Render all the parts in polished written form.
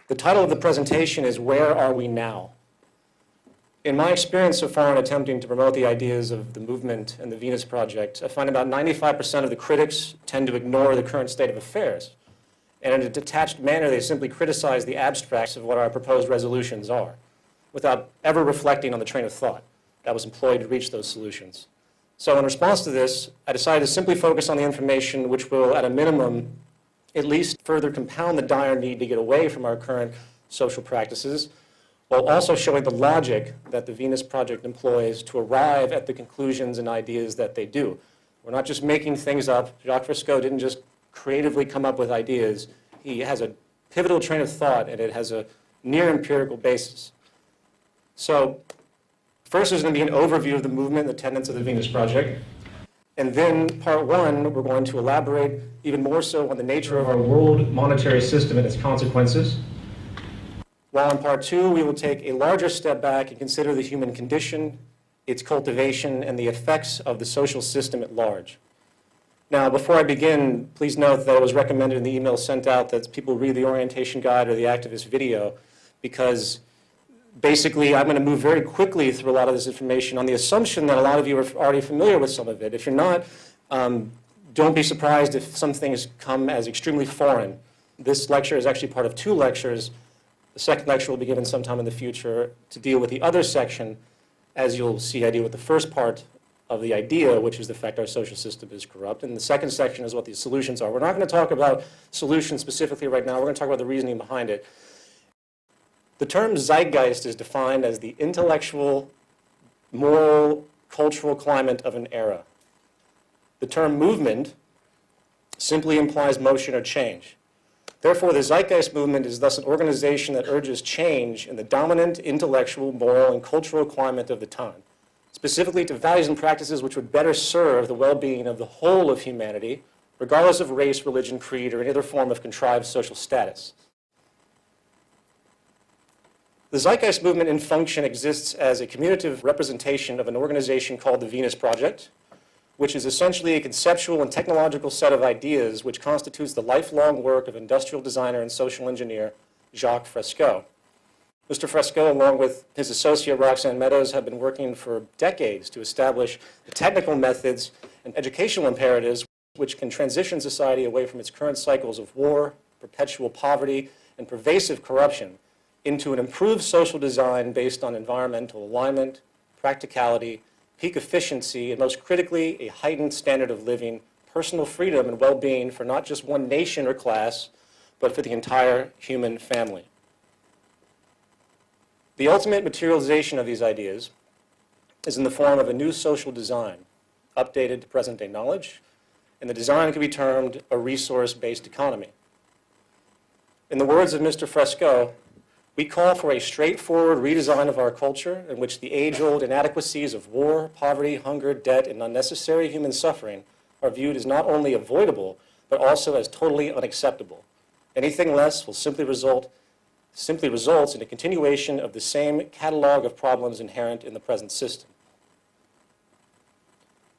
The title of the presentation is Where Are We Now? In my experience so far in attempting to promote the ideas of the movement and the Venus Project, I find about 95% of the critics tend to ignore the current state of affairs. And in a detached manner, they simply criticize the abstracts of what our proposed resolutions are, without ever reflecting on the train of thought that was employed to reach those solutions. So in response to this, I decided to simply focus on the information which will, at a minimum, at least further compound the dire need to get away from our current social practices, while also showing the logic that the Venus Project employs to arrive at the conclusions and ideas that they do. We're not just making things up. Jacques Fresco didn't just creatively come up with ideas. He has a pivotal train of thought, and it has a near empirical basis. So first, there's going to be an overview of the movement and the tenets of the Venus Project. And then part one, we're going to elaborate even more so on the nature of our world monetary system and its consequences. While in part two, we will take a larger step back and consider the human condition, its cultivation, and the effects of the social system at large. Now, before I begin, please note that it was recommended in the email sent out that people read the orientation guide or the activist video, because basically I'm going to move very quickly through a lot of this information on the assumption that a lot of you are already familiar with some of it. If you're not, don't be surprised if some things come as extremely foreign. This lecture is actually part of two lectures. The second lecture will be given sometime in the future to deal with the other section, as you'll see I deal with the first part of the idea, which is the fact our social system is corrupt. And the second section is what the solutions are. We're not going to talk about solutions specifically right now. We're going to talk about the reasoning behind it. The term zeitgeist is defined as the intellectual, moral, cultural climate of an era. The term movement simply implies motion or change. Therefore, the zeitgeist movement is thus an organization that urges change in the dominant intellectual, moral, and cultural climate of the time, specifically to values and practices which would better serve the well-being of the whole of humanity, regardless of race, religion, creed, or any other form of contrived social status. The zeitgeist movement in function exists as a commutative representation of an organization called the Venus Project, which is essentially a conceptual and technological set of ideas which constitutes the lifelong work of industrial designer and social engineer Jacques Fresco. Mr. Fresco, along with his associate Roxanne Meadows, have been working for decades to establish the technical methods and educational imperatives which can transition society away from its current cycles of war, perpetual poverty, and pervasive corruption into an improved social design based on environmental alignment, practicality, peak efficiency, and most critically, a heightened standard of living, personal freedom, and well-being for not just one nation or class, but for the entire human family. The ultimate materialization of these ideas is in the form of a new social design, updated to present-day knowledge, and the design can be termed a resource-based economy. In the words of Mr. Fresco, we call for a straightforward redesign of our culture in which the age-old inadequacies of war, poverty, hunger, debt, and unnecessary human suffering are viewed as not only avoidable, but also as totally unacceptable. Anything less will simply results in a continuation of the same catalog of problems inherent in the present system.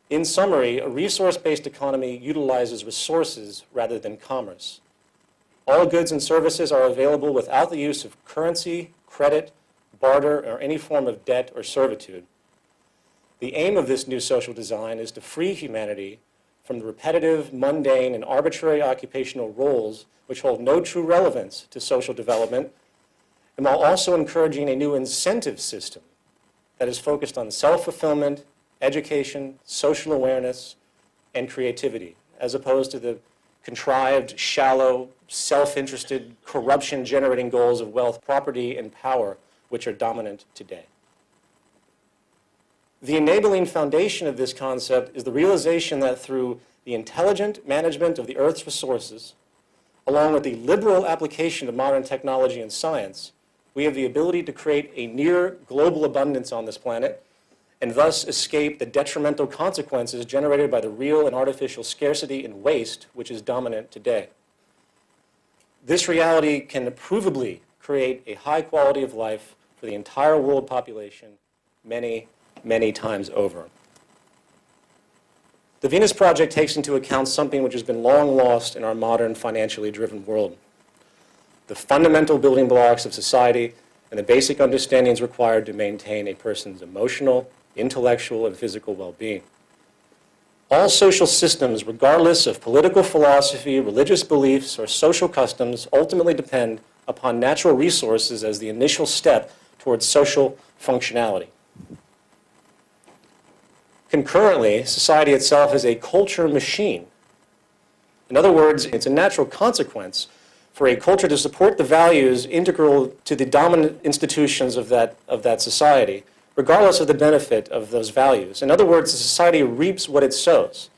In summary, a resource-based economy utilizes resources rather than commerce. All goods and services are available without the use of currency, credit, barter, or any form of debt or servitude. The aim of this new social design is to free humanity from the repetitive, mundane, and arbitrary occupational roles which hold no true relevance to social development, and while also encouraging a new incentive system that is focused on self-fulfillment, education, social awareness, and creativity, as opposed to the contrived, shallow, self-interested, corruption-generating goals of wealth, property, and power, which are dominant today. The enabling foundation of this concept is the realization that through the intelligent management of the Earth's resources, along with the liberal application of modern technology and science, we have the ability to create a near global abundance on this planet and thus escape the detrimental consequences generated by the real and artificial scarcity and waste which is dominant today. This reality can provably create a high quality of life for the entire world population many, many times over. The Venus Project takes into account something which has been long lost in our modern financially driven world. the fundamental building blocks of society and the basic understandings required to maintain a person's emotional, intellectual, and physical well-being. All social systems, regardless of political philosophy, religious beliefs, or social customs, ultimately depend upon natural resources as the initial step towards social functionality. Concurrently, society itself is a culture machine. In other words, it's a natural consequence for a culture to support the values integral to the dominant institutions of that society, regardless of the benefit of those values. In other words, the society reaps what it sows.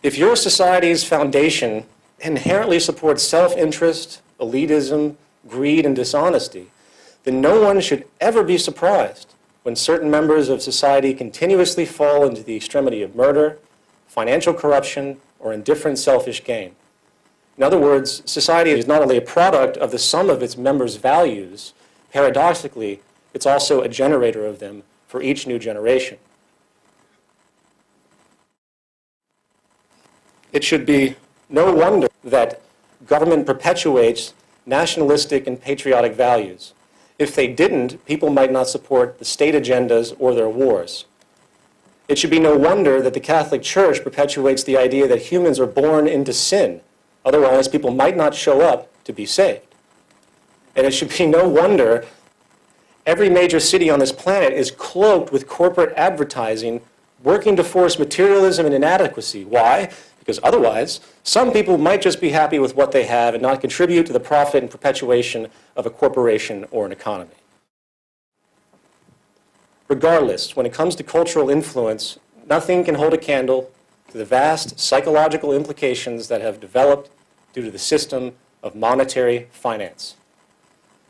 If your society's foundation inherently supports self-interest, elitism, greed, and dishonesty, then no one should ever be surprised when certain members of society continuously fall into the extremity of murder, financial corruption, or indifferent selfish gain. In other words, society is not only a product of the sum of its members' values, paradoxically, it's also a generator of them for each new generation. It should be no wonder that government perpetuates nationalistic and patriotic values. If they didn't, people might not support the state agendas or their wars. It should be no wonder that the Catholic Church perpetuates the idea that humans are born into sin. Otherwise, people might not show up to be saved. And it should be no wonder every major city on this planet is cloaked with corporate advertising working to force materialism and inadequacy. Why? Because otherwise, some people might just be happy with what they have and not contribute to the profit and perpetuation of a corporation or an economy. Regardless, when it comes to cultural influence, nothing can hold a candle to the vast psychological implications that have developed due to the system of monetary finance.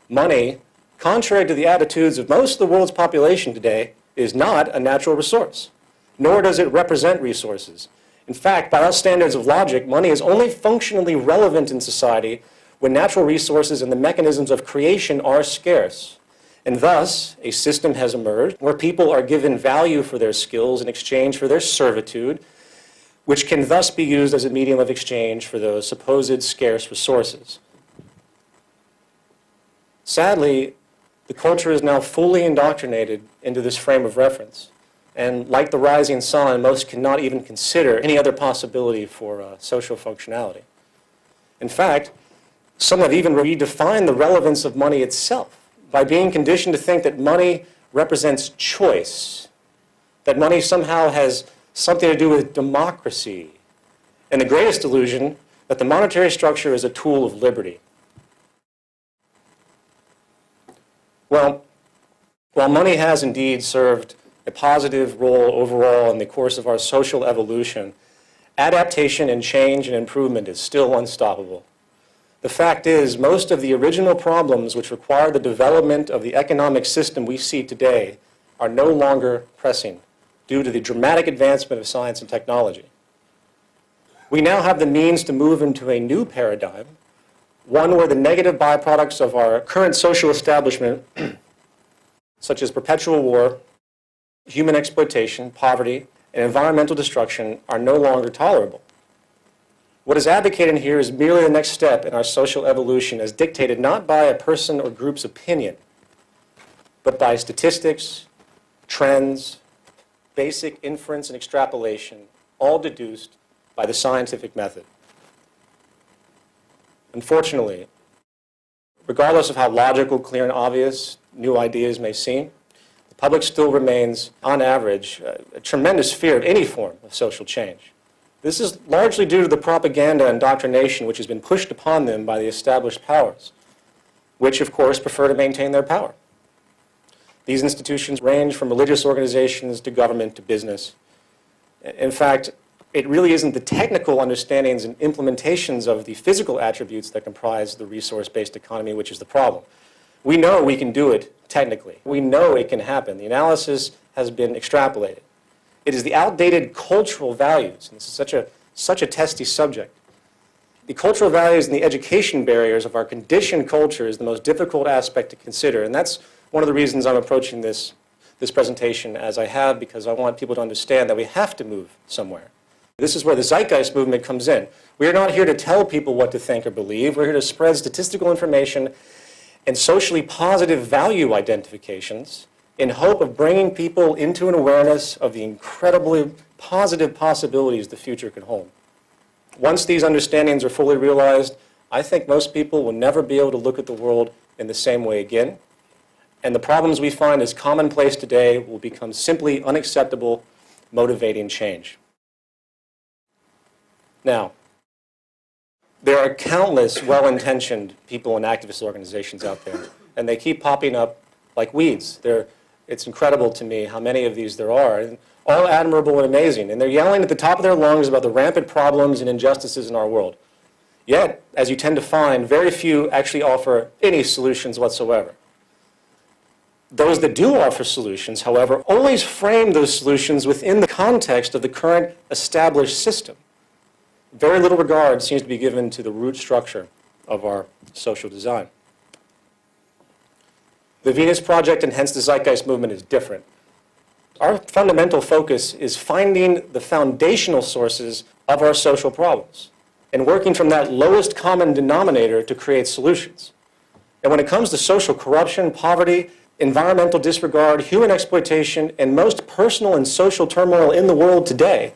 Money, contrary to the attitudes of most of the world's population today, is not a natural resource, nor does it represent resources. In fact, by all standards of logic, money is only functionally relevant in society when natural resources and the mechanisms of creation are scarce. And thus, a system has emerged where people are given value for their skills in exchange for their servitude, which can thus be used as a medium of exchange for those supposed scarce resources. Sadly, the culture is now fully indoctrinated into this frame of reference. And like the rising sun, most cannot even consider any other possibility for social functionality. In fact, some have even redefined the relevance of money itself by being conditioned to think that money represents choice, that money somehow has something to do with democracy, and the greatest illusion that the monetary structure is a tool of liberty. Well, while money has indeed served a positive role overall in the course of our social evolution, adaptation and change and improvement is still unstoppable. The fact is, most of the original problems which require the development of the economic system we see today are no longer pressing due to the dramatic advancement of science and technology. We now have the means to move into a new paradigm, one where the negative byproducts of our current social establishment, such as perpetual war, human exploitation, poverty, and environmental destruction, are no longer tolerable. What is advocated here is merely the next step in our social evolution as dictated not by a person or group's opinion, but by statistics, trends, basic inference and extrapolation, all deduced by the scientific method. Unfortunately, regardless of how logical, clear, and obvious new ideas may seem, the public still remains, on average, a tremendous fear of any form of social change. This is largely due to the propaganda and indoctrination which has been pushed upon them by the established powers, which, of course, prefer to maintain their power. These institutions range from religious organizations to government to business. In fact, it really isn't the technical understandings and implementations of the physical attributes that comprise the resource-based economy which is the problem. We know we can do it technically. We know it can happen. The analysis has been extrapolated. It is the outdated cultural values, and this is such a testy subject. The cultural values and the education barriers of our conditioned culture is the most difficult aspect to consider, and that's one of the reasons I'm approaching this presentation as I have, because I want people to understand that we have to move somewhere. This is where the Zeitgeist movement comes in. We are not here to tell people what to think or believe. We're here to spread statistical information and socially positive value identifications in hope of bringing people into an awareness of the incredibly positive possibilities the future can hold. Once these understandings are fully realized, I think most people will never be able to look at the world in the same way again. And the problems we find as commonplace today will become simply unacceptable, motivating change. Now, there are countless well-intentioned people and activist organizations out there, and they keep popping up like weeds. It's incredible to me how many of these there are, and all admirable and amazing. And they're yelling at the top of their lungs about the rampant problems and injustices in our world. Yet, as you tend to find, very few actually offer any solutions whatsoever. Those that do offer solutions, however, always frame those solutions within the context of the current established system. Very little regard seems to be given to the root structure of our social design. The Venus Project, and hence the Zeitgeist movement, is different. Our fundamental focus is finding the foundational sources of our social problems and working from that lowest common denominator to create solutions. And when it comes to social corruption, poverty, environmental disregard, human exploitation, and most personal and social turmoil in the world today,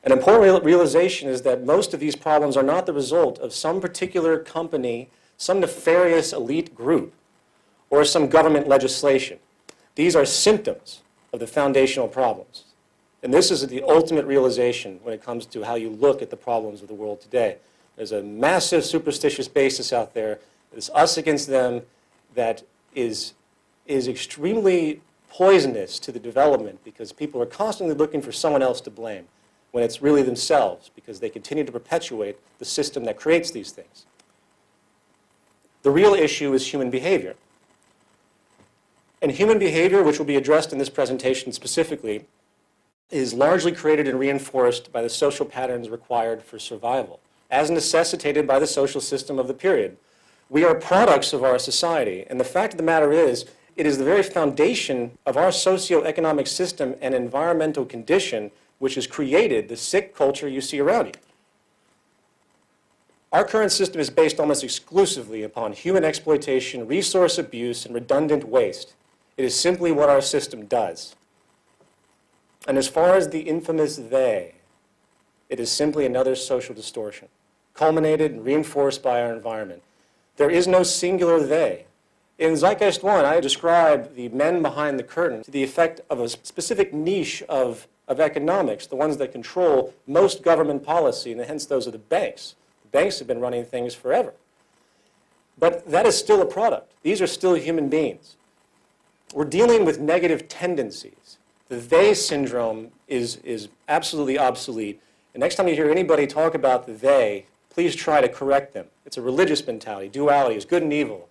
an important realization is that most of these problems are not the result of some particular company, some nefarious elite group, or some government legislation. These are symptoms of the foundational problems. And this is the ultimate realization when it comes to how you look at the problems of the world today. There's a massive superstitious basis out there. It's us against them that is extremely poisonous to the development, because people are constantly looking for someone else to blame, when it's really themselves, because they continue to perpetuate the system that creates these things. The real issue is human behavior. And human behavior, which will be addressed in this presentation specifically, is largely created and reinforced by the social patterns required for survival, as necessitated by the social system of the period. We are products of our society, and the fact of the matter is, it is the very foundation of our socioeconomic system and environmental condition which has created the sick culture you see around you. Our current system is based almost exclusively upon human exploitation, resource abuse, and redundant waste. It is simply what our system does. And as far as the infamous they, it is simply another social distortion, culminated and reinforced by our environment. There is no singular they. In Zeitgeist 1, I describe the men behind the curtain to the effect of a specific niche of economics, the ones that control most government policy, and hence those are the banks. The banks have been running things forever. But that is still a product. These are still human beings. We're dealing with negative tendencies. The they syndrome is absolutely obsolete. And next time you hear anybody talk about the they, please try to correct them. It's a religious mentality. Duality is good and evil.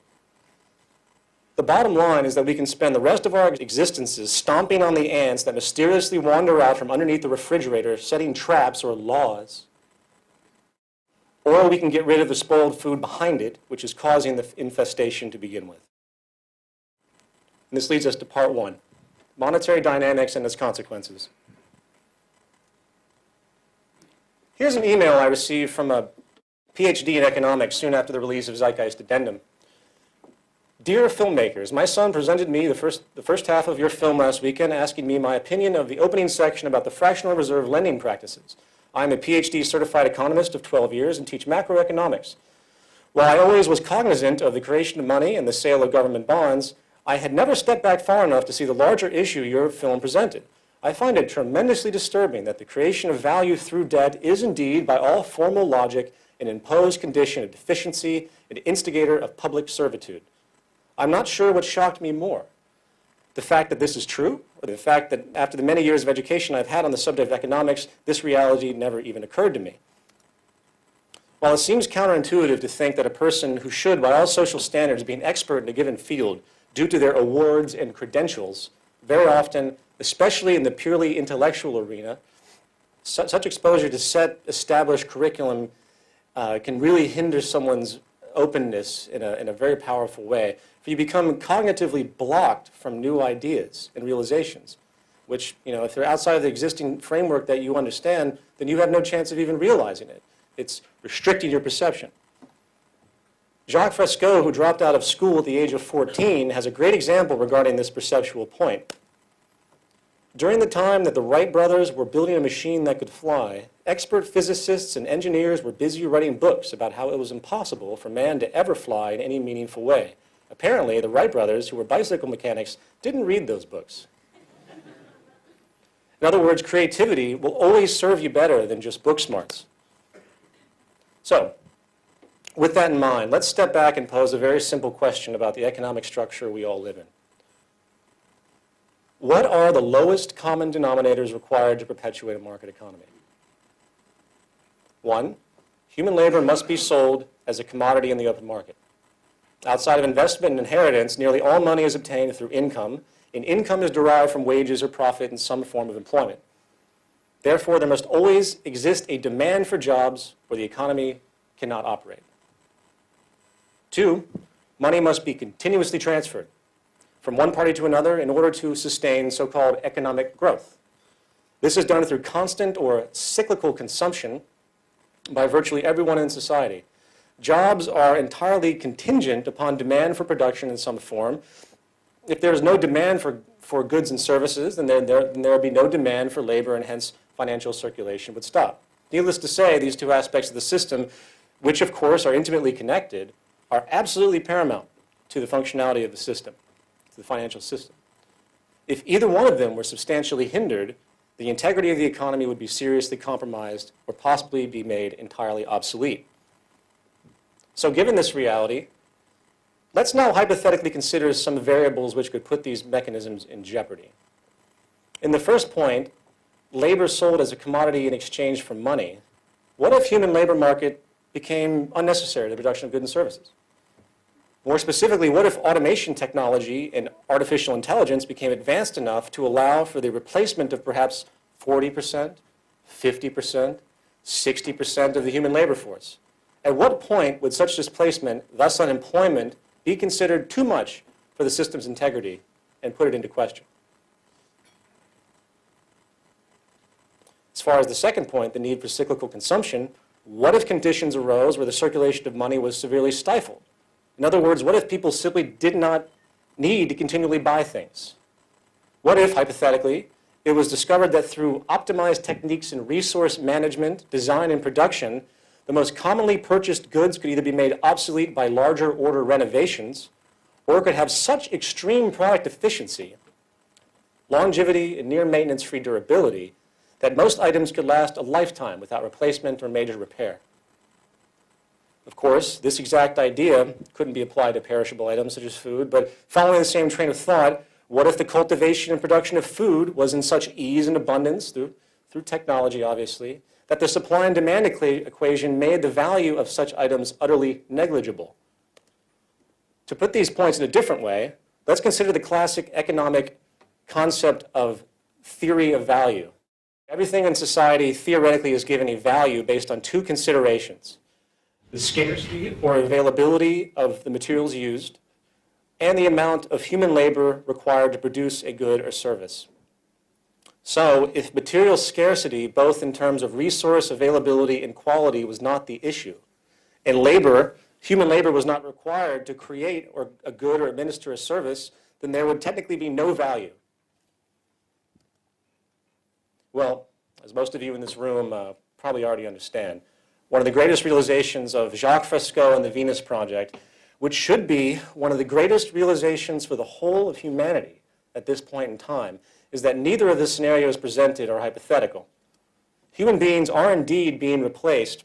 The bottom line is that we can spend the rest of our existences stomping on the ants that mysteriously wander out from underneath the refrigerator, setting traps or laws. Or we can get rid of the spoiled food behind it, which is causing the infestation to begin with. And this leads us to part one, monetary dynamics and its consequences. Here's an email I received from a PhD in economics soon after the release of Zeitgeist Addendum. Dear filmmakers, my son presented me the first half of your film last weekend, asking me my opinion of the opening section about the fractional reserve lending practices. I'm a PhD certified economist of 12 years and teach macroeconomics. While I always was cognizant of the creation of money and the sale of government bonds, I had never stepped back far enough to see the larger issue your film presented. I find it tremendously disturbing that the creation of value through debt is indeed, by all formal logic, an imposed condition of deficiency, an instigator of public servitude. I'm not sure what shocked me more, the fact that this is true, or the fact that after the many years of education I've had on the subject of economics, this reality never even occurred to me. While it seems counterintuitive to think that a person who should, by all social standards, be an expert in a given field due to their awards and credentials, very often, especially in the purely intellectual arena, such exposure to set established curriculum can really hinder someone's openness in a very powerful way. For you become cognitively blocked from new ideas and realizations. which, if they're outside of the existing framework that you understand, then you have no chance of even realizing it. It's restricting your perception. Jacques Fresco, who dropped out of school at the age of 14, has a great example regarding this perceptual point. During the time that the Wright brothers were building a machine that could fly, expert physicists and engineers were busy writing books about how it was impossible for man to ever fly in any meaningful way. Apparently, the Wright brothers, who were bicycle mechanics, didn't read those books. In other words, creativity will always serve you better than just book smarts. So, with that in mind, let's step back and pose a very simple question about the economic structure we all live in. What are the lowest common denominators required to perpetuate a market economy? 1, human labor must be sold as a commodity in the open market. Outside of investment and inheritance, nearly all money is obtained through income, and income is derived from wages or profit in some form of employment. Therefore, there must always exist a demand for jobs or the economy cannot operate. 2, money must be continuously transferred from one party to another in order to sustain so-called economic growth. This is done through constant or cyclical consumption by virtually everyone in society. Jobs are entirely contingent upon demand for production in some form. If there is no demand for goods and services, then there would be no demand for labor, and hence financial circulation would stop. Needless to say, these two aspects of the system, which of course are intimately connected, are absolutely paramount to the functionality of the system, to the financial system. If either one of them were substantially hindered, the integrity of the economy would be seriously compromised or possibly be made entirely obsolete. So given this reality, let's now hypothetically consider some variables which could put these mechanisms in jeopardy. In the first point, labor sold as a commodity in exchange for money. What if human labor market became unnecessary to the production of goods and services? More specifically, what if automation technology and artificial intelligence became advanced enough to allow for the replacement of perhaps 40%, 50%, 60% of the human labor force? At what point would such displacement, thus unemployment, be considered too much for the system's integrity and put it into question? As far as the second point, the need for cyclical consumption, what if conditions arose where the circulation of money was severely stifled? In other words, what if people simply did not need to continually buy things? What if, hypothetically, it was discovered that through optimized techniques in resource management, design, and production, the most commonly purchased goods could either be made obsolete by larger order renovations, or could have such extreme product efficiency, longevity, and near maintenance-free durability that most items could last a lifetime without replacement or major repair. Of course, this exact idea couldn't be applied to perishable items such as food, but following the same train of thought, what if the cultivation and production of food was in such ease and abundance, through technology obviously, that the supply and demand equation made the value of such items utterly negligible? To put these points in a different way, let's consider the classic economic concept of theory of value. Everything in society theoretically is given a value based on two considerations: the scarcity or availability of the materials used, and the amount of human labor required to produce a good or service. So, if material scarcity, both in terms of resource availability and quality, was not the issue, and human labor was not required to create a good or administer a service, then there would technically be no value. Well, as most of you in this room probably already understand, one of the greatest realizations of Jacques Fresco and the Venus Project, which should be one of the greatest realizations for the whole of humanity at this point in time, is that neither of the scenarios presented are hypothetical. Human beings are indeed being replaced,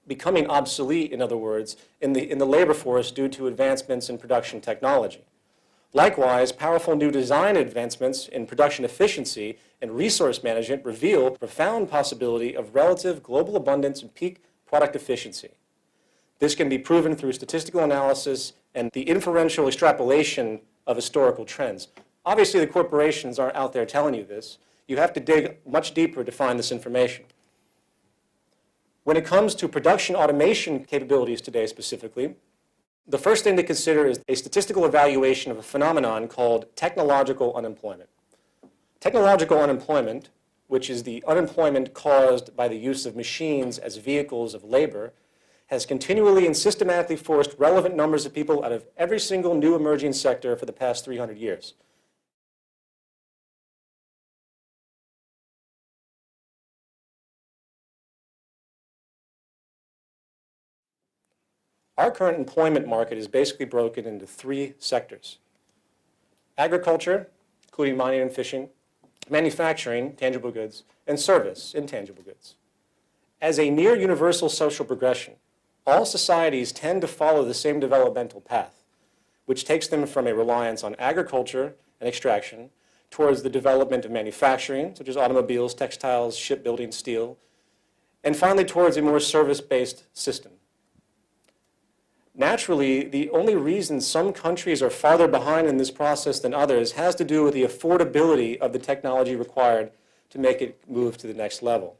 becoming obsolete, in other words, in the labor force due to advancements in production technology. Likewise, powerful new design advancements in production efficiency and resource management reveal the profound possibility of relative global abundance and peak product efficiency. This can be proven through statistical analysis and the inferential extrapolation of historical trends. Obviously, the corporations aren't out there telling you this. You have to dig much deeper to find this information. When it comes to production automation capabilities today specifically, the first thing to consider is a statistical evaluation of a phenomenon called technological unemployment. Technological unemployment, which is the unemployment caused by the use of machines as vehicles of labor, has continually and systematically forced relevant numbers of people out of every single new emerging sector for the past 300 years. Our current employment market is basically broken into three sectors: agriculture, including mining and fishing; manufacturing, tangible goods; and service, intangible goods. As a near universal social progression, all societies tend to follow the same developmental path, which takes them from a reliance on agriculture and extraction towards the development of manufacturing, such as automobiles, textiles, shipbuilding, steel, and finally towards a more service-based system. Naturally, the only reason some countries are farther behind in this process than others has to do with the affordability of the technology required to make it move to the next level.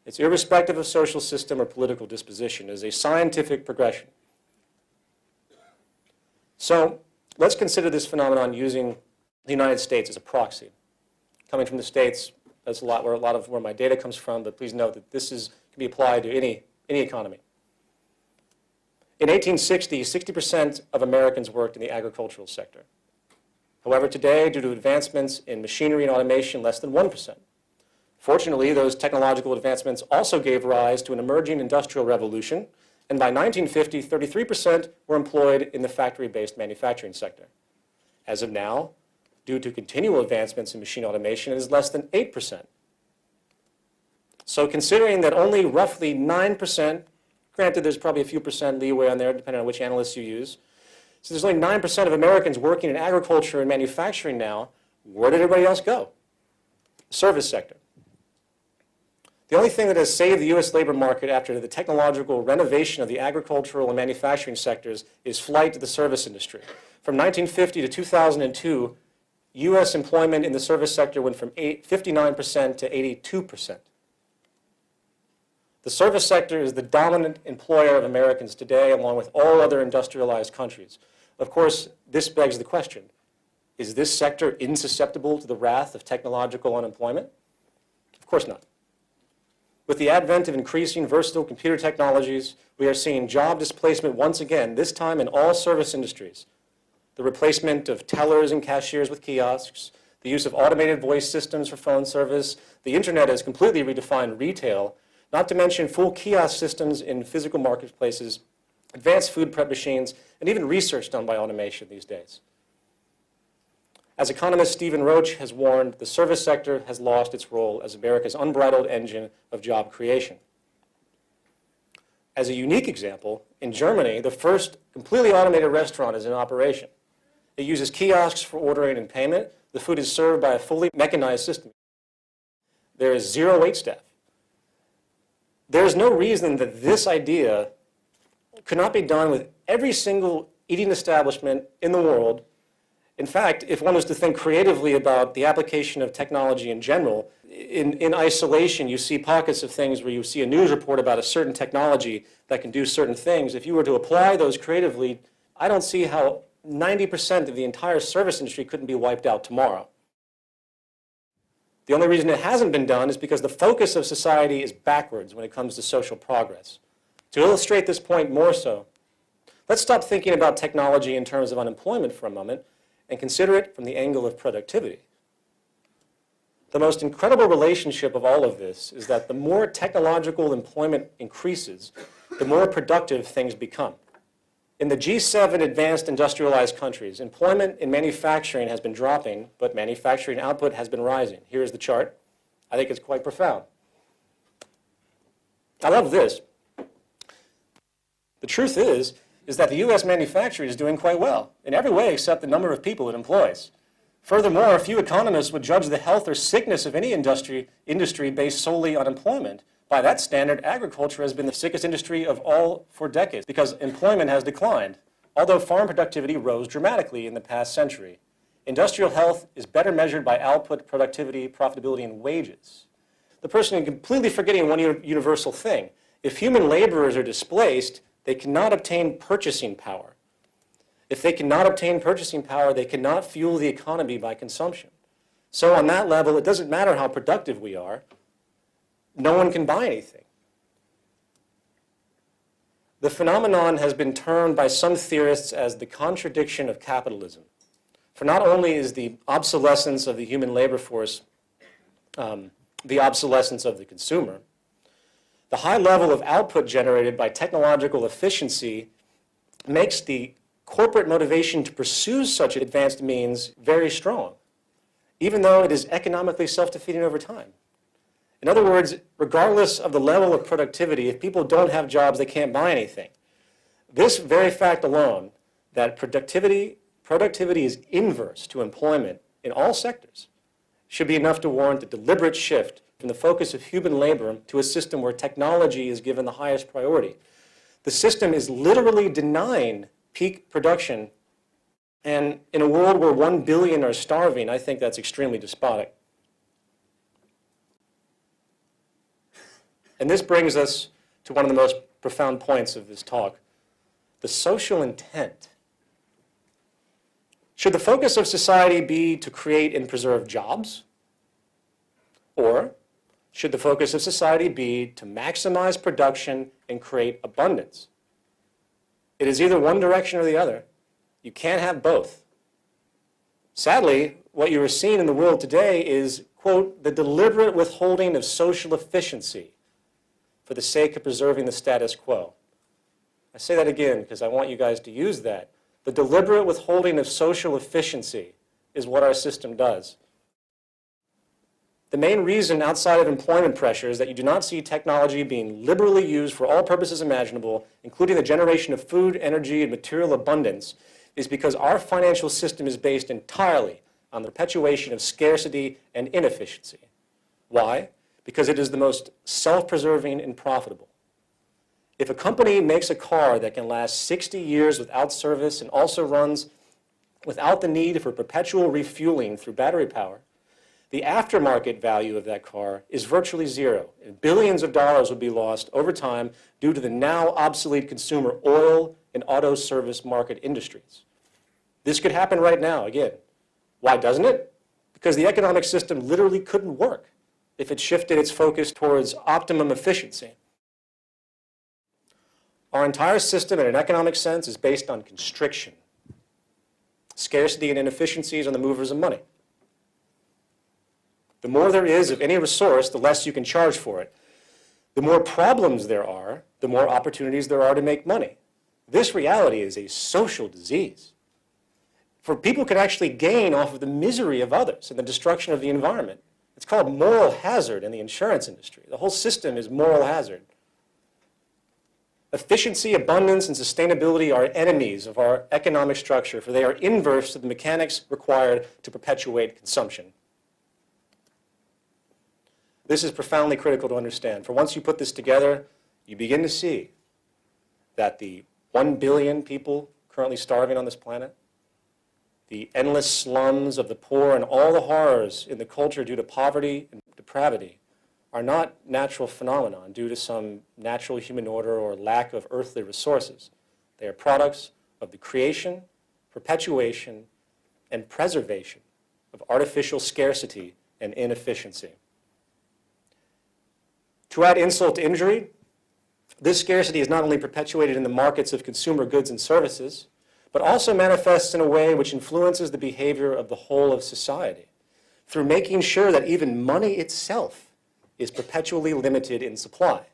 It's irrespective of social system or political disposition. It is a scientific progression. So let's consider this phenomenon using the United States as a proxy. Coming from the States, that's a lot where my data comes from, but please note that this can be applied to any economy. In 1860, 60% of Americans worked in the agricultural sector. However, today, due to advancements in machinery and automation, less than 1%. Fortunately, those technological advancements also gave rise to an emerging industrial revolution, and by 1950, 33% were employed in the factory-based manufacturing sector. As of now, due to continual advancements in machine automation, it is less than 8%. So considering that only roughly 9%, granted, there's probably a few percent leeway on there, depending on which analysts you use. So there's only 9% of Americans working in agriculture and manufacturing now. Where did everybody else go? The service sector. The only thing that has saved the U.S. labor market after the technological renovation of the agricultural and manufacturing sectors is flight to the service industry. From 1950 to 2002, U.S. employment in the service sector went from 59% to 82%. The service sector is the dominant employer of Americans today, along with all other industrialized countries. Of course, this begs the question, is this sector insusceptible to the wrath of technological unemployment? Of course not. With the advent of increasing versatile computer technologies, we are seeing job displacement once again, this time in all service industries. The replacement of tellers and cashiers with kiosks, the use of automated voice systems for phone service, the internet has completely redefined retail, not to mention full kiosk systems in physical marketplaces, advanced food prep machines, and even research done by automation these days. As economist Stephen Roach has warned, the service sector has lost its role as America's unbridled engine of job creation. As a unique example, in Germany, the first completely automated restaurant is in operation. It uses kiosks for ordering and payment. The food is served by a fully mechanized system. There is zero waitstaff. There is no reason that this idea could not be done with every single eating establishment in the world. In fact, if one was to think creatively about the application of technology in general, in isolation, you see pockets of things where you see a news report about a certain technology that can do certain things. If you were to apply those creatively, I don't see how 90% of the entire service industry couldn't be wiped out tomorrow. The only reason it hasn't been done is because the focus of society is backwards when it comes to social progress. To illustrate this point more so, let's stop thinking about technology in terms of unemployment for a moment and consider it from the angle of productivity. The most incredible relationship of all of this is that the more technological employment increases, the more productive things become. In the G7 advanced industrialized countries, employment in manufacturing has been dropping, but manufacturing output has been rising. Here is the chart. I think it's quite profound. I love this. The truth is that the U.S. manufacturing is doing quite well, in every way except the number of people it employs. Furthermore, few economists would judge the health or sickness of any industry based solely on employment. By that standard, agriculture has been the sickest industry of all for decades because employment has declined, although farm productivity rose dramatically in the past century. Industrial health is better measured by output, productivity, profitability, and wages. The person is completely forgetting one universal thing. If human laborers are displaced, they cannot obtain purchasing power. If they cannot obtain purchasing power, they cannot fuel the economy by consumption. So on that level, it doesn't matter how productive we are. No one can buy anything. The phenomenon has been termed by some theorists as the contradiction of capitalism. For not only is the obsolescence of the human labor force the obsolescence of the consumer, the high level of output generated by technological efficiency makes the corporate motivation to pursue such advanced means very strong, even though it is economically self-defeating over time. In other words, regardless of the level of productivity, if people don't have jobs, they can't buy anything. This very fact alone, that productivity is inverse to employment in all sectors, should be enough to warrant a deliberate shift from the focus of human labor to a system where technology is given the highest priority. The system is literally denying peak production, and in a world where 1 billion are starving, I think that's extremely despotic. And this brings us to one of the most profound points of this talk, the social intent. Should the focus of society be to create and preserve jobs? Or should the focus of society be to maximize production and create abundance? It is either one direction or the other. You can't have both. Sadly, what you are seeing in the world today is, quote, the deliberate withholding of social efficiency for the sake of preserving the status quo. I say that again because I want you guys to use that. The deliberate withholding of social efficiency is what our system does. The main reason outside of employment pressure is that you do not see technology being liberally used for all purposes imaginable, including the generation of food, energy, and material abundance, is because our financial system is based entirely on the perpetuation of scarcity and inefficiency. Why? Because it is the most self-preserving and profitable. If a company makes a car that can last 60 years without service and also runs without the need for perpetual refueling through battery power, the aftermarket value of that car is virtually zero, and billions of dollars will be lost over time due to the now obsolete consumer oil and auto service market industries. This could happen right now, again. Why doesn't it? Because the economic system literally couldn't work if it shifted its focus towards optimum efficiency. Our entire system, in an economic sense, is based on constriction. Scarcity and inefficiencies are the movers of money. The more there is of any resource, the less you can charge for it. The more problems there are, the more opportunities there are to make money. This reality is a social disease. For people can actually gain off of the misery of others and the destruction of the environment. It's called moral hazard in the insurance industry. The whole system is moral hazard. Efficiency, abundance, and sustainability are enemies of our economic structure, for they are inverse to the mechanics required to perpetuate consumption. This is profoundly critical to understand, for once you put this together, you begin to see that the 1 billion people currently starving on this planet, the endless slums of the poor, and all the horrors in the culture due to poverty and depravity are not natural phenomena due to some natural human order or lack of earthly resources. They are products of the creation, perpetuation, and preservation of artificial scarcity and inefficiency. To add insult to injury, this scarcity is not only perpetuated in the markets of consumer goods and services, but also manifests in a way which influences the behavior of the whole of society, through making sure that even money itself is perpetually limited in supply.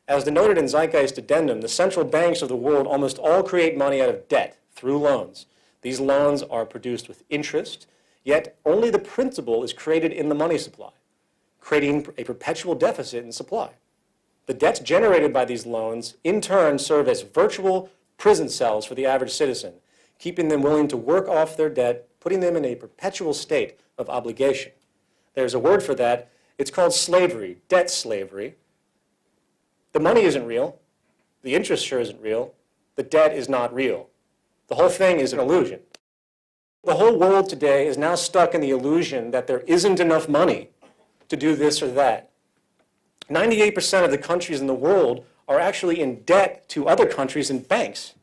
As denoted in Zeitgeist Addendum, the central banks of the world almost all create money out of debt through loans. These loans are produced with interest, yet only the principal is created in the money supply, creating a perpetual deficit in supply. The debts generated by these loans, in turn, serve as virtual prison cells for the average citizen, keeping them willing to work off their debt, putting them in a perpetual state of obligation. There's a word for that. It's called slavery, debt slavery. The money isn't real. The interest sure isn't real. The debt is not real. The whole thing is an illusion. The whole world today is now stuck in the illusion that there isn't enough money to do this or that. 98% of the countries in the world are actually in debt to other countries and banks.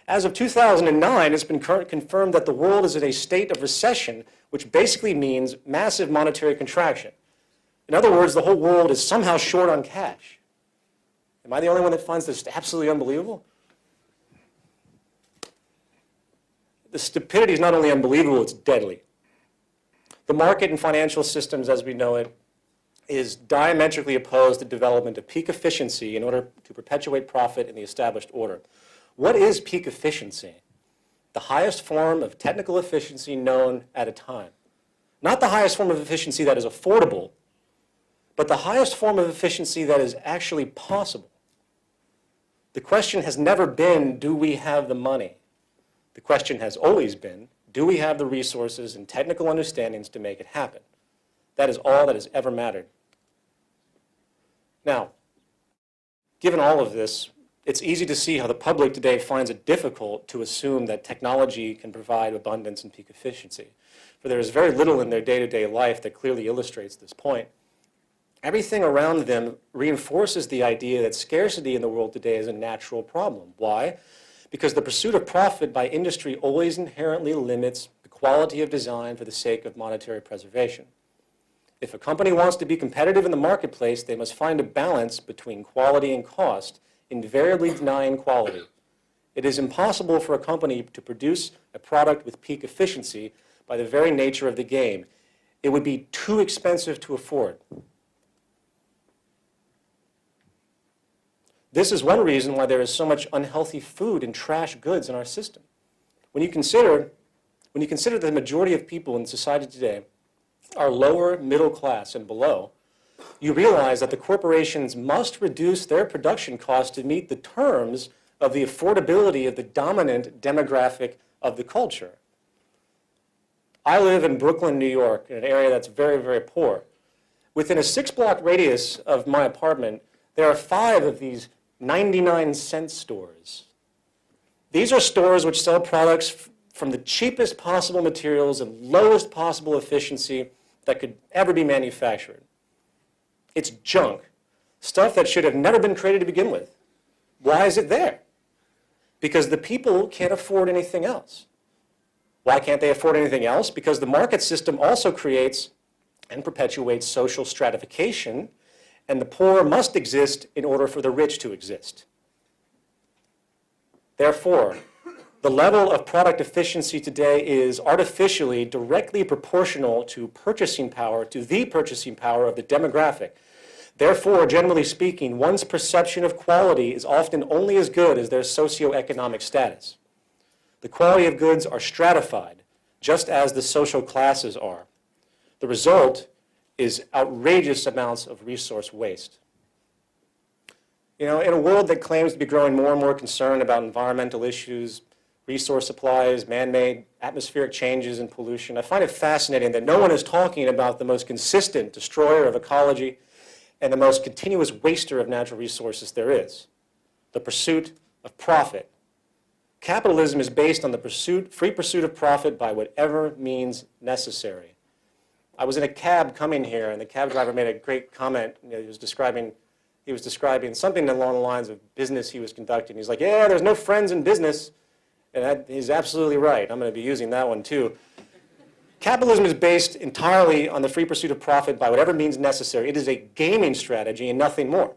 As of 2009, it's been confirmed that the world is in a state of recession, which basically means massive monetary contraction. In other words, the whole world is somehow short on cash. Am I the only one that finds this absolutely unbelievable? The stupidity is not only unbelievable, it's deadly. The market and financial systems as we know it is diametrically opposed to development of peak efficiency in order to perpetuate profit in the established order. What is peak efficiency? The highest form of technical efficiency known at a time. Not the highest form of efficiency that is affordable, but the highest form of efficiency that is actually possible. The question has never been, do we have the money? The question has always been, do we have the resources and technical understandings to make it happen? That is all that has ever mattered. Now, given all of this, it's easy to see how the public today finds it difficult to assume that technology can provide abundance and peak efficiency, for there is very little in their day-to-day life that clearly illustrates this point. Everything around them reinforces the idea that scarcity in the world today is a natural problem. Why? Because the pursuit of profit by industry always inherently limits the quality of design for the sake of monetary preservation. If a company wants to be competitive in the marketplace, they must find a balance between quality and cost, invariably denying quality. It is impossible for a company to produce a product with peak efficiency by the very nature of the game. It would be too expensive to afford. This is one reason why there is so much unhealthy food and trash goods in our system. When you consider that the majority of people in society today are lower middle class and below, you realize that the corporations must reduce their production costs to meet the terms of the affordability of the dominant demographic of the culture. I live in Brooklyn, New York, in an area that's very, very poor. Within a 6-block radius of my apartment, there are 5 of these 99-cent stores. These are stores which sell products from the cheapest possible materials and lowest possible efficiency that could ever be manufactured. It's junk, stuff that should have never been created to begin with. Why is it there? Because the people can't afford anything else. Why can't they afford anything else? Because the market system also creates and perpetuates social stratification, and the poor must exist in order for the rich to exist. Therefore, the level of product efficiency today is artificially directly proportional to the purchasing power of the demographic. Therefore, generally speaking, one's perception of quality is often only as good as their socioeconomic status. The quality of goods are stratified, just as the social classes are. The result is outrageous amounts of resource waste. In a world that claims to be growing more and more concerned about environmental issues, resource supplies, man-made atmospheric changes and pollution, I find it fascinating that no one is talking about the most consistent destroyer of ecology and the most continuous waster of natural resources there is, the pursuit of profit. Capitalism is based on the free pursuit of profit by whatever means necessary. I was in a cab coming here, and the cab driver made a great comment. He was describing something along the lines of business he was conducting. He's like, yeah, there's no friends in business. And he's absolutely right. I'm going to be using that one too. Capitalism is based entirely on the free pursuit of profit by whatever means necessary. It is a gaming strategy and nothing more.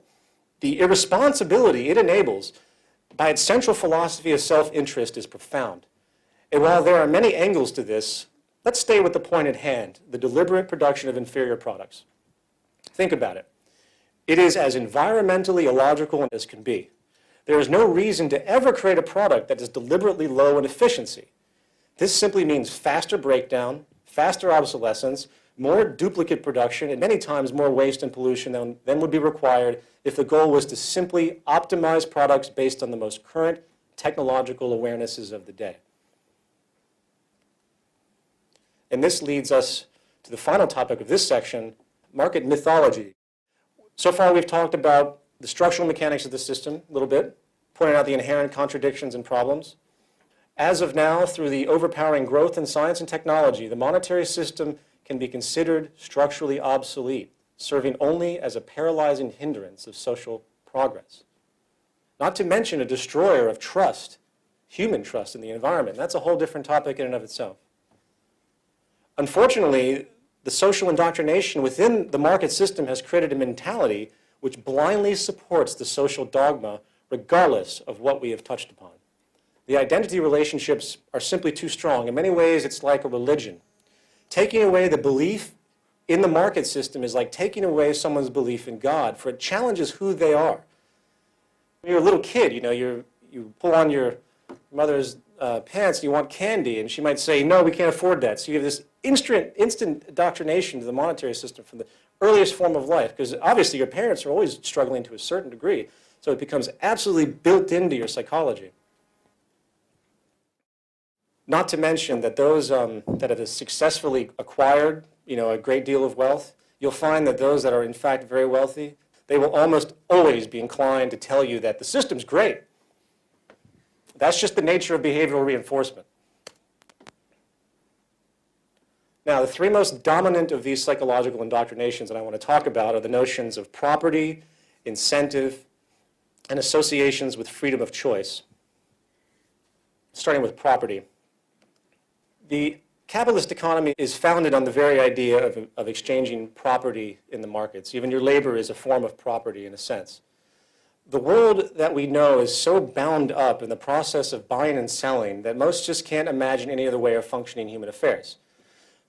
The irresponsibility it enables by its central philosophy of self-interest is profound. And while there are many angles to this, let's stay with the point at hand, the deliberate production of inferior products. Think about it. It is as environmentally illogical as can be. There is no reason to ever create a product that is deliberately low in efficiency. This simply means faster breakdown, faster obsolescence, more duplicate production, and many times more waste and pollution than would be required if the goal was to simply optimize products based on the most current technological awarenesses of the day. And this leads us to the final topic of this section, market mythology. So far we've talked about the structural mechanics of the system a little bit, pointing out the inherent contradictions and problems. As of now, through the overpowering growth in science and technology, the monetary system can be considered structurally obsolete, serving only as a paralyzing hindrance of social progress. Not to mention a destroyer of trust, human trust in the environment. That's a whole different topic in and of itself. Unfortunately, the social indoctrination within the market system has created a mentality which blindly supports the social dogma regardless of what we have touched upon. The identity relationships are simply too strong. In many ways, it's like a religion. Taking away the belief in the market system is like taking away someone's belief in God, for it challenges who they are. When you're a little kid, you pull on your mother's pants and you want candy, and she might say, no, we can't afford that. So you have this instant indoctrination to the monetary system from the earliest form of life, because obviously your parents are always struggling to a certain degree, so it becomes absolutely built into your psychology. Not to mention that those that have successfully acquired a great deal of wealth, you'll find that those that are in fact very wealthy, they will almost always be inclined to tell you that the system's great. That's just the nature of behavioral reinforcement. Now, the three most dominant of these psychological indoctrinations that I want to talk about are the notions of property, incentive, and associations with freedom of choice. Starting with property. The capitalist economy is founded on the very idea of exchanging property in the markets. Even your labor is a form of property in a sense. The world that we know is so bound up in the process of buying and selling that most just can't imagine any other way of functioning human affairs.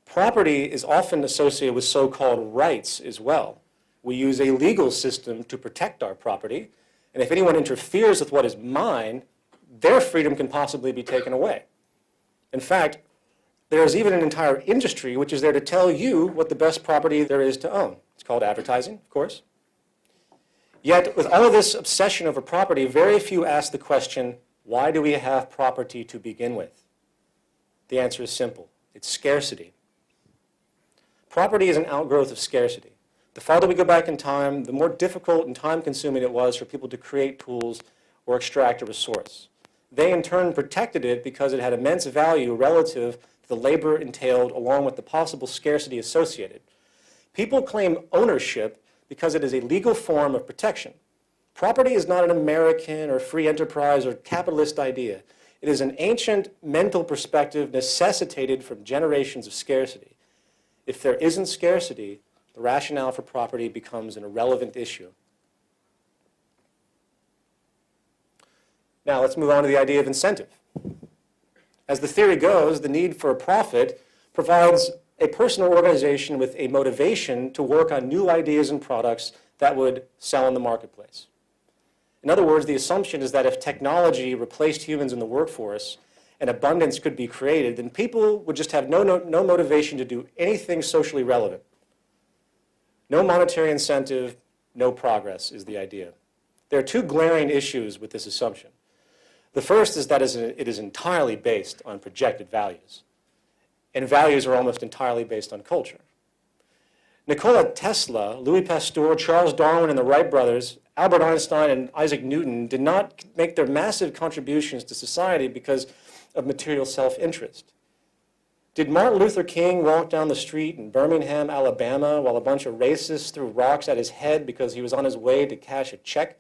Property is often associated with so-called rights as well. We use a legal system to protect our property, and if anyone interferes with what is mine, their freedom can possibly be taken away. In fact, there is even an entire industry which is there to tell you what the best property there is to own. It's called advertising, of course. Yet, with all of this obsession over property, very few ask the question, why do we have property to begin with? The answer is simple. It's scarcity. Property is an outgrowth of scarcity. The farther we go back in time, the more difficult and time-consuming it was for people to create tools or extract a resource. They, in turn, protected it because it had immense value relative to the labor entailed along with the possible scarcity associated. People claim ownership because it is a legal form of protection. Property is not an American or free enterprise or capitalist idea. It is an ancient mental perspective necessitated from generations of scarcity. If there isn't scarcity, the rationale for property becomes an irrelevant issue. Now let's move on to the idea of incentive. As the theory goes, the need for a profit provides a person or organization with a motivation to work on new ideas and products that would sell in the marketplace. In other words, the assumption is that if technology replaced humans in the workforce and abundance could be created, then people would just have no motivation to do anything socially relevant. No monetary incentive, no progress is the idea. There are two glaring issues with this assumption. The first is that it is entirely based on projected values, and values are almost entirely based on culture. Nikola Tesla, Louis Pasteur, Charles Darwin, and the Wright brothers, Albert Einstein, and Isaac Newton did not make their massive contributions to society because of material self-interest. Did Martin Luther King walk down the street in Birmingham, Alabama, while a bunch of racists threw rocks at his head because he was on his way to cash a check?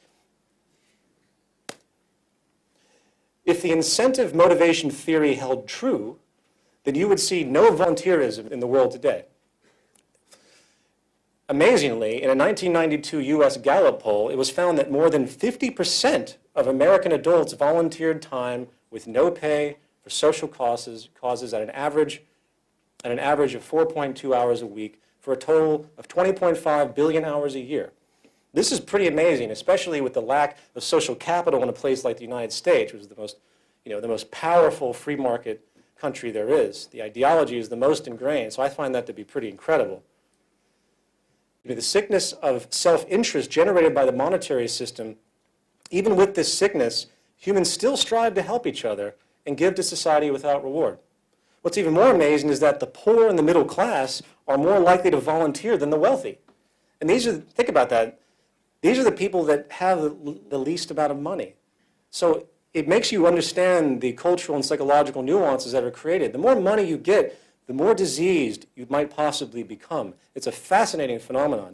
If the incentive motivation theory held true, then you would see no volunteerism in the world today. Amazingly, in a 1992 U.S. Gallup poll, it was found that more than 50% of American adults volunteered time with no pay for social causes at an average of 4.2 hours a week for a total of 20.5 billion hours a year. This is pretty amazing, especially with the lack of social capital in a place like the United States, which is the most powerful free market country there is. The ideology is the most ingrained, so I find that to be pretty incredible. The sickness of self-interest generated by the monetary system, even with this sickness, humans still strive to help each other and give to society without reward. What's even more amazing is that the poor and the middle class are more likely to volunteer than the wealthy. And think about that, these are the people that have the least amount of money. So it makes you understand the cultural and psychological nuances that are created. The more money you get, the more diseased you might possibly become. It's a fascinating phenomenon.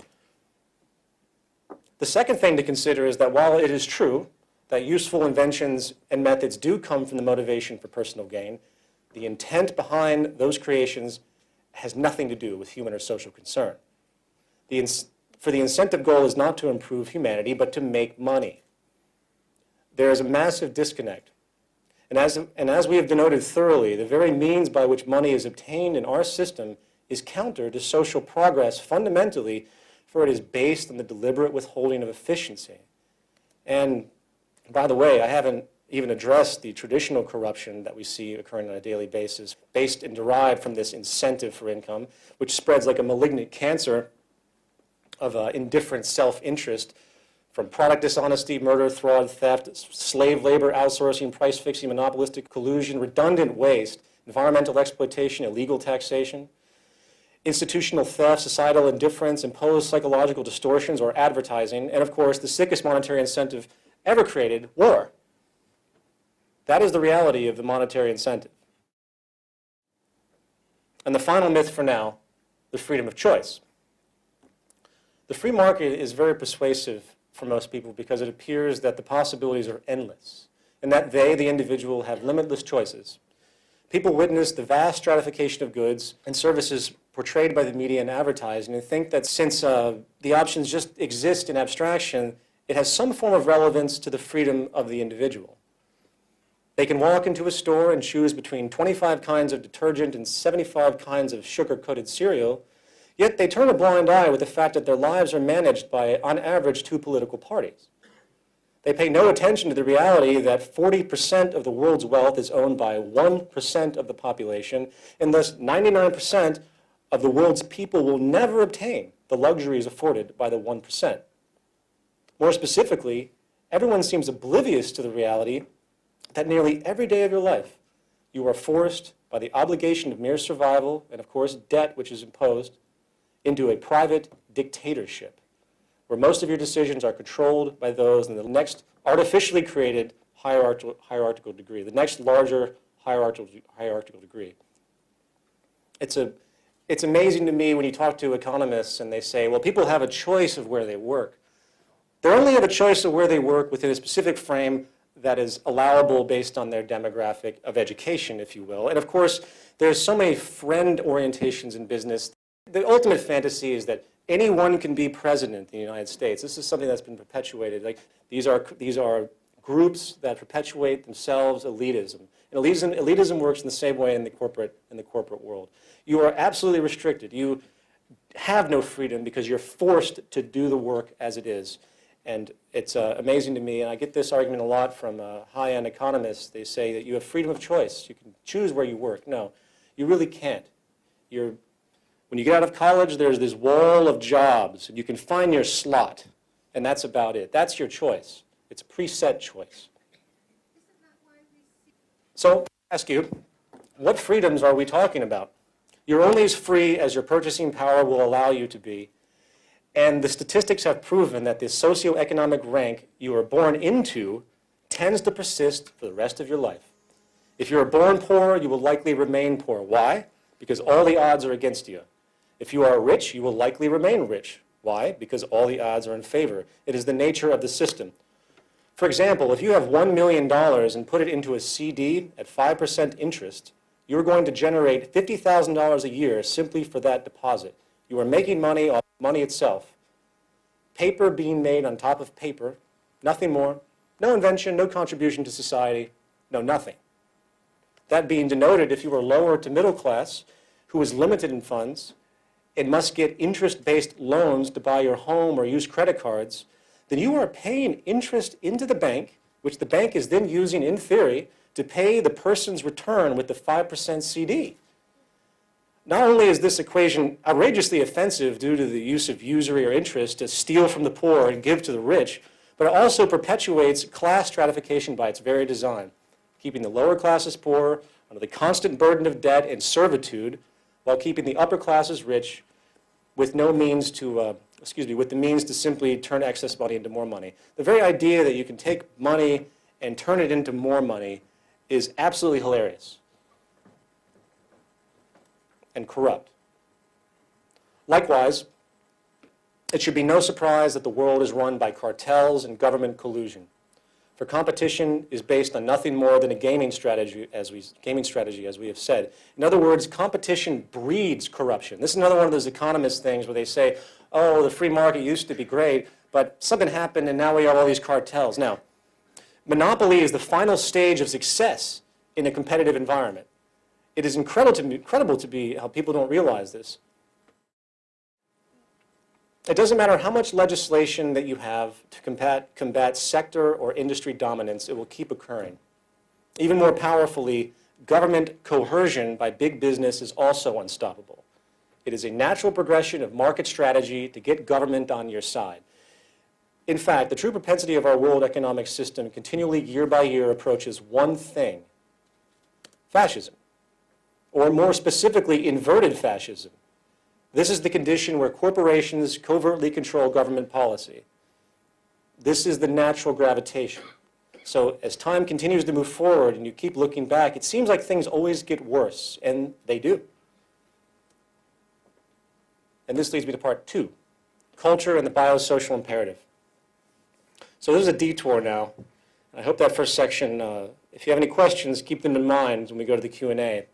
The second thing to consider is that while it is true that useful inventions and methods do come from the motivation for personal gain, the intent behind those creations has nothing to do with human or social concern. For the incentive goal is not to improve humanity, but to make money. There is a massive disconnect. And as we have denoted thoroughly, the very means by which money is obtained in our system is counter to social progress fundamentally, for it is based on the deliberate withholding of efficiency. And by the way, I haven't even addressed the traditional corruption that we see occurring on a daily basis, based and derived from this incentive for income, which spreads like a malignant cancer of indifferent self-interest, from product dishonesty, murder, fraud, theft, slave labor, outsourcing, price fixing, monopolistic collusion, redundant waste, environmental exploitation, illegal taxation, institutional theft, societal indifference, imposed psychological distortions, or advertising, and of course, the sickest monetary incentive ever created, war. That is the reality of the monetary incentive. And the final myth for now, the freedom of choice. The free market is very persuasive for most people because it appears that the possibilities are endless and that they, the individual, have limitless choices. People witness the vast stratification of goods and services portrayed by the media and advertising and think that since the options just exist in abstraction, it has some form of relevance to the freedom of the individual. They can walk into a store and choose between 25 kinds of detergent and 75 kinds of sugar-coated cereal, yet they turn a blind eye with the fact that their lives are managed by, on average, 2 political parties. They pay no attention to the reality that 40% of the world's wealth is owned by 1% of the population, and thus 99% of the world's people will never obtain the luxuries afforded by the 1%. More specifically, everyone seems oblivious to the reality that nearly every day of your life, you are forced by the obligation of mere survival, and of course debt which is imposed, into a private dictatorship, where most of your decisions are controlled by those in the next artificially created hierarchical degree, the next larger hierarchical degree. It's amazing to me when you talk to economists and they say, well, people have a choice of where they work. They only have a choice of where they work within a specific frame that is allowable based on their demographic of education, if you will. And of course, there's so many friend orientations in business. The ultimate fantasy is that anyone can be president in the United States. This is something that's been perpetuated. Like these are groups that perpetuate themselves elitism. And elitism works in the same way in the corporate world. You are absolutely restricted. You have no freedom because you're forced to do the work as it is. And it's amazing to me, and I get this argument a lot from high-end economists. They say that you have freedom of choice. You can choose where you work. No, you really can't. When you get out of college, there's this wall of jobs, and you can find your slot, and that's about it. That's your choice. It's a preset choice. So I ask you, what freedoms are we talking about? You're only as free as your purchasing power will allow you to be. And the statistics have proven that the socioeconomic rank you are born into tends to persist for the rest of your life. If you are born poor, you will likely remain poor. Why? Because all the odds are against you. If you are rich, you will likely remain rich. Why? Because all the odds are in favor. It is the nature of the system. For example, if you have $1 million and put it into a CD at 5% interest, you're going to generate $50,000 a year simply for that deposit. You are making money off money itself. Paper being made on top of paper, nothing more. No invention, no contribution to society, no nothing. That being denoted, if you are lower to middle class, who is limited in funds, and must get interest-based loans to buy your home or use credit cards, then you are paying interest into the bank, which the bank is then using, in theory, to pay the person's return with the 5% CD. Not only is this equation outrageously offensive due to the use of usury or interest to steal from the poor and give to the rich, but it also perpetuates class stratification by its very design, keeping the lower classes poor under the constant burden of debt and servitude, while keeping the upper classes rich with no means to, with the means to simply turn excess money into more money. The very idea that you can take money and turn it into more money is absolutely hilarious and corrupt. Likewise, it should be no surprise that the world is run by cartels and government collusion. For competition is based on nothing more than a gaming strategy, as we have said. In other words, competition breeds corruption. This is another one of those economist things where they say, oh, the free market used to be great, but something happened and now we have all these cartels. Now, monopoly is the final stage of success in a competitive environment. It is incredible to be how people don't realize this. It doesn't matter how much legislation that you have to combat sector or industry dominance, it will keep occurring. Even more powerfully, government coercion by big business is also unstoppable. It is a natural progression of market strategy to get government on your side. In fact, the true propensity of our world economic system continually, year by year, approaches one thing: fascism, or more specifically, inverted fascism. This is the condition where corporations covertly control government policy. This is the natural gravitation. So as time continues to move forward and you keep looking back, it seems like things always get worse, and they do. And this leads me to part 2, culture and the biosocial imperative. So this is a detour now. I hope that first section, if you have any questions, keep them in mind when we go to the Q&A.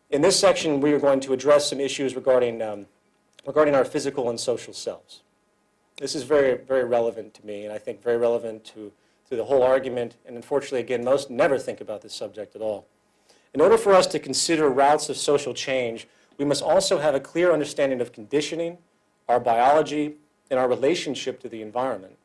In this section, we are going to address some issues regarding our physical and social selves. This is very, very relevant to me, and I think very relevant to the whole argument. And unfortunately, again, most never think about this subject at all. In order for us to consider routes of social change, we must also have a clear understanding of conditioning, our biology, and our relationship to the environment.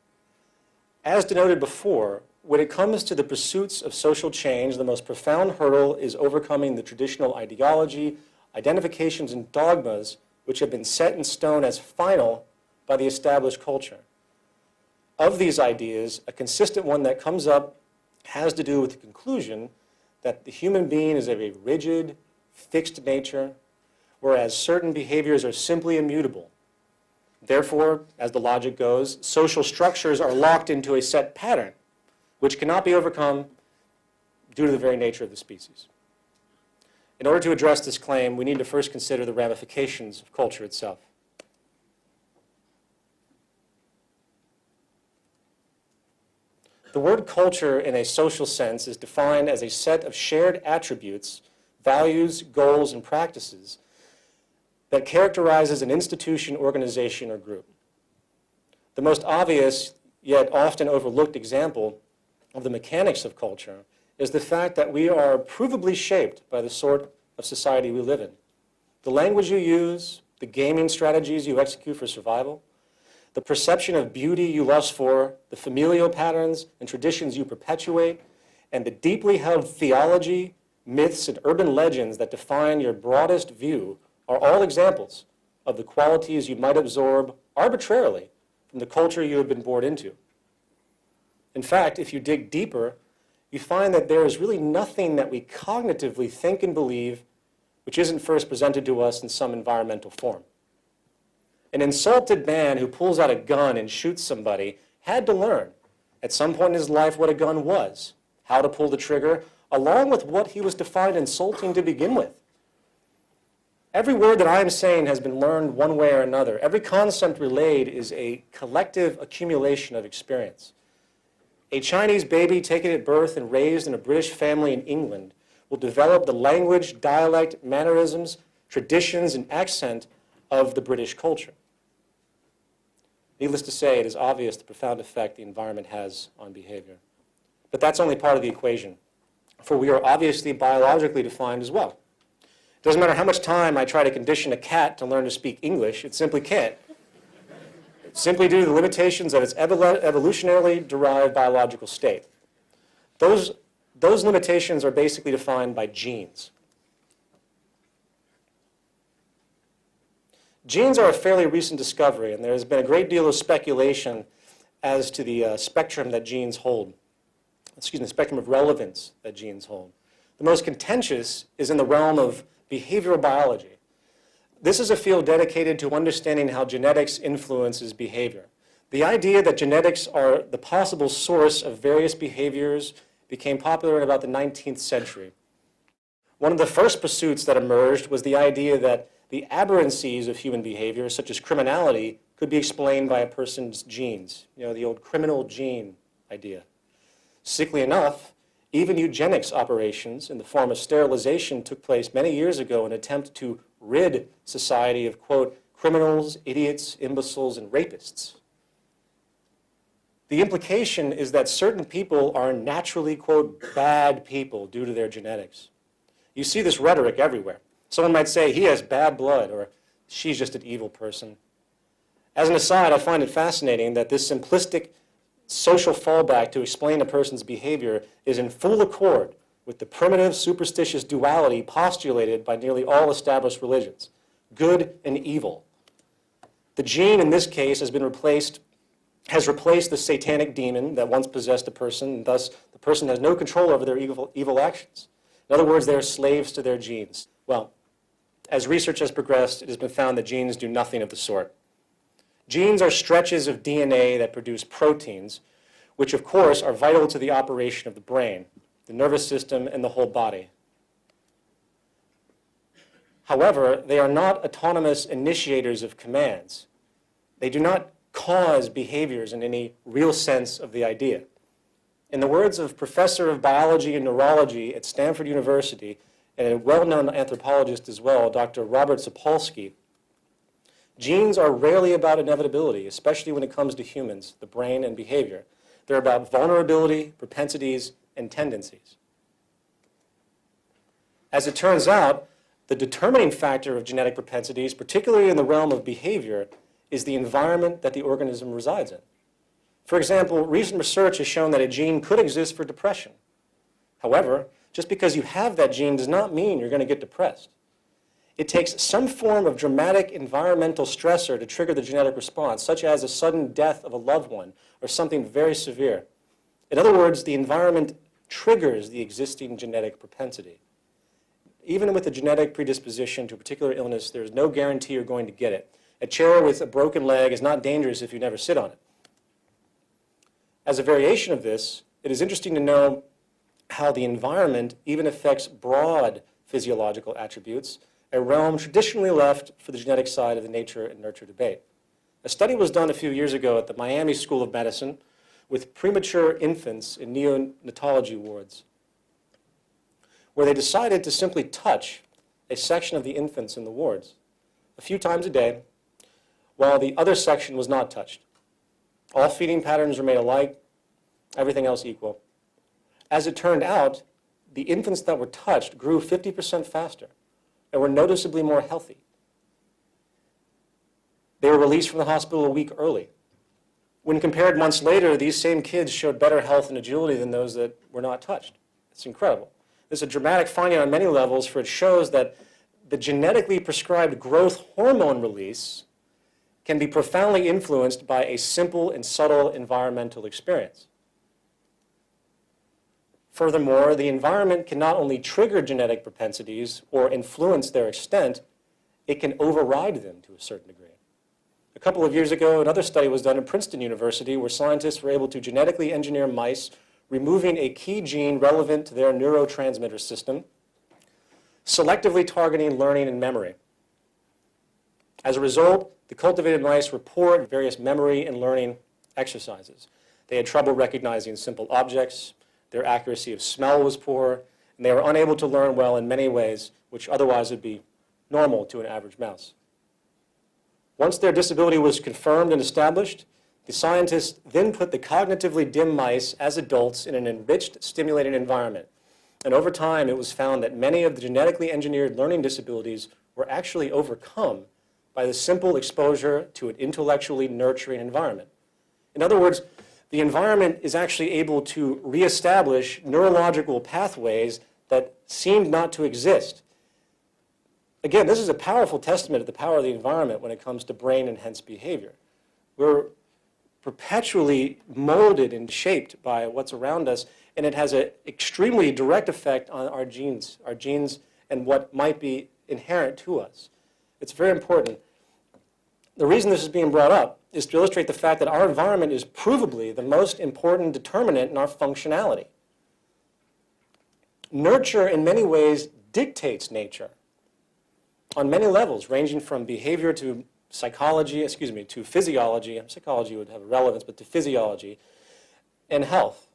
As denoted before, when it comes to the pursuits of social change, the most profound hurdle is overcoming the traditional ideology, identifications, and dogmas which have been set in stone as final by the established culture. Of these ideas, a consistent one that comes up has to do with the conclusion that the human being is of a rigid, fixed nature, whereas certain behaviors are simply immutable. Therefore, as the logic goes, social structures are locked into a set pattern, which cannot be overcome due to the very nature of the species. In order to address this claim, we need to first consider the ramifications of culture itself. The word culture in a social sense is defined as a set of shared attributes, values, goals, and practices that characterizes an institution, organization, or group. The most obvious, yet often overlooked example of the mechanics of culture is the fact that we are provably shaped by the sort of society we live in. The language you use, the gaming strategies you execute for survival, the perception of beauty you lust for, the familial patterns and traditions you perpetuate, and the deeply held theology, myths, and urban legends that define your broadest view are all examples of the qualities you might absorb arbitrarily from the culture you have been born into. In fact, if you dig deeper, you find that there is really nothing that we cognitively think and believe which isn't first presented to us in some environmental form. An insulted man who pulls out a gun and shoots somebody had to learn at some point in his life what a gun was, how to pull the trigger, along with what he was defined insulting to begin with. Every word that I am saying has been learned one way or another. Every concept relayed is a collective accumulation of experience. A Chinese baby taken at birth and raised in a British family in England will develop the language, dialect, mannerisms, traditions, and accent of the British culture. Needless to say, it is obvious the profound effect the environment has on behavior. But that's only part of the equation, for we are obviously biologically defined as well. It doesn't matter how much time I try to condition a cat to learn to speak English, it simply can't. It's simply due to the limitations of its evolutionarily derived biological state. Those limitations are basically defined by genes. Genes are a fairly recent discovery, and there has been a great deal of speculation as to the spectrum that genes hold. Spectrum of relevance that genes hold. The most contentious is in the realm of behavioral biology. This is a field dedicated to understanding how genetics influences behavior. The idea that genetics are the possible source of various behaviors became popular in about the 19th century. One of the first pursuits that emerged was the idea that the aberrancies of human behavior, such as criminality, could be explained by a person's genes. You know, the old criminal gene idea. Sickly enough, even eugenics operations in the form of sterilization took place many years ago in an attempt to rid society of, quote, criminals, idiots, imbeciles, and rapists. The implication is that certain people are naturally, quote, bad people due to their genetics. You see this rhetoric everywhere. Someone might say, he has bad blood, or she's just an evil person. As an aside, I find it fascinating that this simplistic social fallback to explain a person's behavior is in full accord with the primitive superstitious duality postulated by nearly all established religions, good and evil. The gene in this case has replaced the satanic demon that once possessed a person, and thus the person has no control over their evil actions. In other words, they are slaves to their genes. Well, as research has progressed, it has been found that genes do nothing of the sort. Genes are stretches of DNA that produce proteins, which of course are vital to the operation of the brain, the nervous system, and the whole body. However, they are not autonomous initiators of commands. They do not cause behaviors in any real sense of the idea. In the words of Professor of Biology and Neurology at Stanford University, and a well-known anthropologist as well, Dr. Robert Sapolsky, genes are rarely about inevitability, especially when it comes to humans, the brain, and behavior. They're about vulnerability, propensities, and tendencies. As it turns out, the determining factor of genetic propensities, particularly in the realm of behavior, is the environment that the organism resides in. For example, recent research has shown that a gene could exist for depression. However, just because you have that gene does not mean you're going to get depressed. It takes some form of dramatic environmental stressor to trigger the genetic response, such as a sudden death of a loved one or something very severe. In other words, the environment triggers the existing genetic propensity. Even with a genetic predisposition to a particular illness, there is no guarantee you're going to get it. A chair with a broken leg is not dangerous if you never sit on it. As a variation of this, it is interesting to know how the environment even affects broad physiological attributes, a realm traditionally left for the genetic side of the nature and nurture debate. A study was done a few years ago at the Miami School of Medicine with premature infants in neonatology wards, where they decided to simply touch a section of the infants in the wards a few times a day, while the other section was not touched. All feeding patterns remained alike, everything else equal. As it turned out, the infants that were touched grew 50% faster and were noticeably more healthy. They were released from the hospital a week early. When compared months later, these same kids showed better health and agility than those that were not touched. It's incredible. This is a dramatic finding on many levels, for it shows that the genetically prescribed growth hormone release can be profoundly influenced by a simple and subtle environmental experience. Furthermore, the environment can not only trigger genetic propensities or influence their extent, it can override them to a certain degree. A couple of years ago, another study was done at Princeton University where scientists were able to genetically engineer mice, removing a key gene relevant to their neurotransmitter system, selectively targeting learning and memory. As a result, the cultivated mice were poor at various memory and learning exercises. They had trouble recognizing simple objects, their accuracy of smell was poor, and they were unable to learn well in many ways, which otherwise would be normal to an average mouse. Once their disability was confirmed and established, the scientists then put the cognitively dim mice as adults in an enriched, stimulating environment. And over time, it was found that many of the genetically engineered learning disabilities were actually overcome by the simple exposure to an intellectually nurturing environment. In other words, the environment is actually able to reestablish neurological pathways that seemed not to exist. Again, this is a powerful testament to the power of the environment when it comes to brain and hence behavior. We're perpetually molded and shaped by what's around us, and it has an extremely direct effect on our genes and what might be inherent to us. It's very important. The reason this is being brought up is to illustrate the fact that our environment is provably the most important determinant in our functionality. Nurture, in many ways, dictates nature on many levels, ranging from behavior to psychology, to physiology. Psychology would have relevance, but to physiology. and health.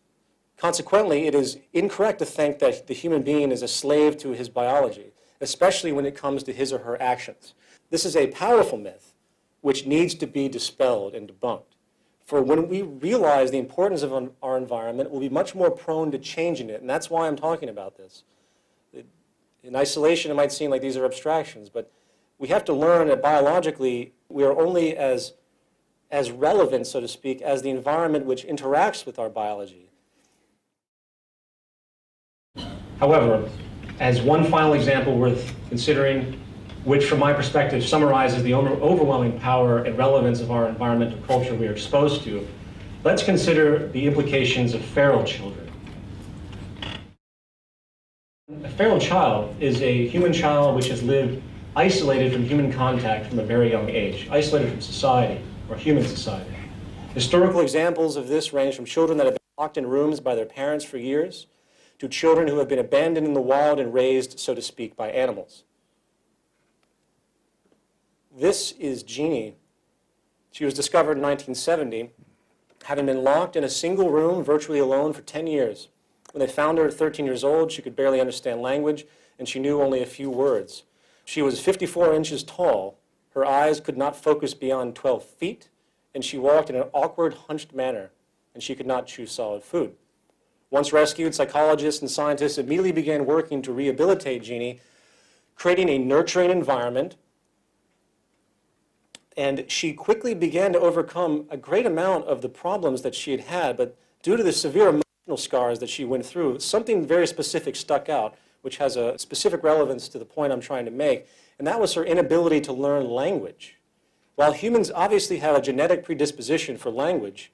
Consequently, it is incorrect to think that the human being is a slave to his biology, especially when it comes to his or her actions. This is a powerful myth which needs to be dispelled and debunked. For when we realize the importance of our environment, we'll be much more prone to changing it, and that's why I'm talking about this. In isolation, it might seem like these are abstractions, but we have to learn that biologically, we are only as relevant, so to speak, as the environment which interacts with our biology. However, as one final example worth considering, which from my perspective summarizes the overwhelming power and relevance of our environmental culture we are exposed to, let's consider the implications of feral children. A feral child is a human child which has lived isolated from human contact from a very young age, isolated from society or human society. Historical examples of this range from children that have been locked in rooms by their parents for years, to children who have been abandoned in the wild and raised, so to speak, by animals. This is Jeannie. She was discovered in 1970, having been locked in a single room, virtually alone, for 10 years. When they found her at 13 years old, she could barely understand language, and she knew only a few words. She was 54 inches tall. Her eyes could not focus beyond 12 feet, and she walked in an awkward, hunched manner, and she could not chew solid food. Once rescued, psychologists and scientists immediately began working to rehabilitate Jeannie, creating a nurturing environment, and she quickly began to overcome a great amount of the problems that she had had, but due to the severe emotional scars that she went through, something very specific stuck out, which has a specific relevance to the point I'm trying to make, and that was her inability to learn language. While humans obviously have a genetic predisposition for language,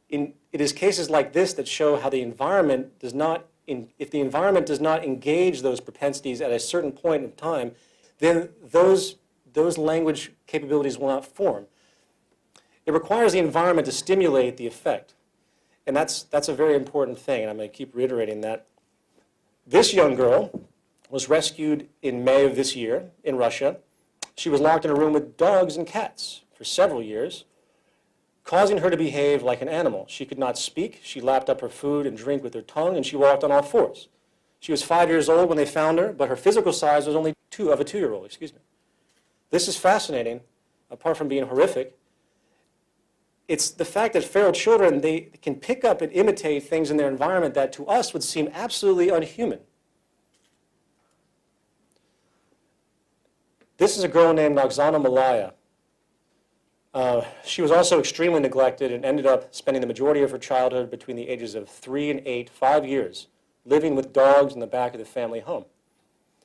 it is cases like this that show how the environment does not, if the environment does not engage those propensities at a certain point in time, then those language capabilities will not form. It requires the environment to stimulate the effect. And that's a very important thing, and I'm going to keep reiterating that. This young girl was rescued in May of this year in Russia. She was locked in a room with dogs and cats for several years, causing her to behave like an animal. She could not speak. She lapped up her food and drink with her tongue, and she walked on all fours. She was 5 years old when they found her, but her physical size was only of a 2-year-old, excuse me. This is fascinating, apart from being horrific. It's the fact that feral children, they can pick up and imitate things in their environment that to us would seem absolutely unhuman. This is a girl named Oksana Malaya. She was also extremely neglected and ended up spending the majority of her childhood between the ages of 3 and 8, 5 years, living with dogs in the back of the family home.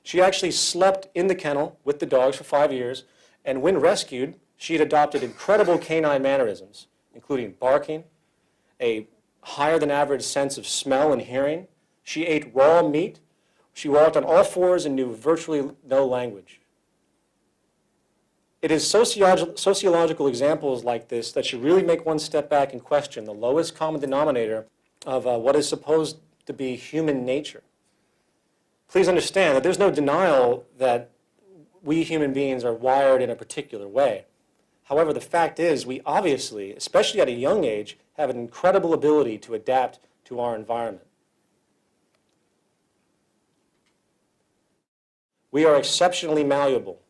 She actually slept in the kennel with the dogs for 5 years, and when rescued, she had adopted incredible canine mannerisms, including barking, a higher than average sense of smell and hearing. She ate raw meat. She walked on all fours and knew virtually no language. It is sociological examples like this that should really make one step back and question the lowest common denominator of what is supposed to be human nature. Please understand that there's no denial that we human beings are wired in a particular way. However, the fact is we obviously, especially at a young age, have an incredible ability to adapt to our environment. We are exceptionally malleable,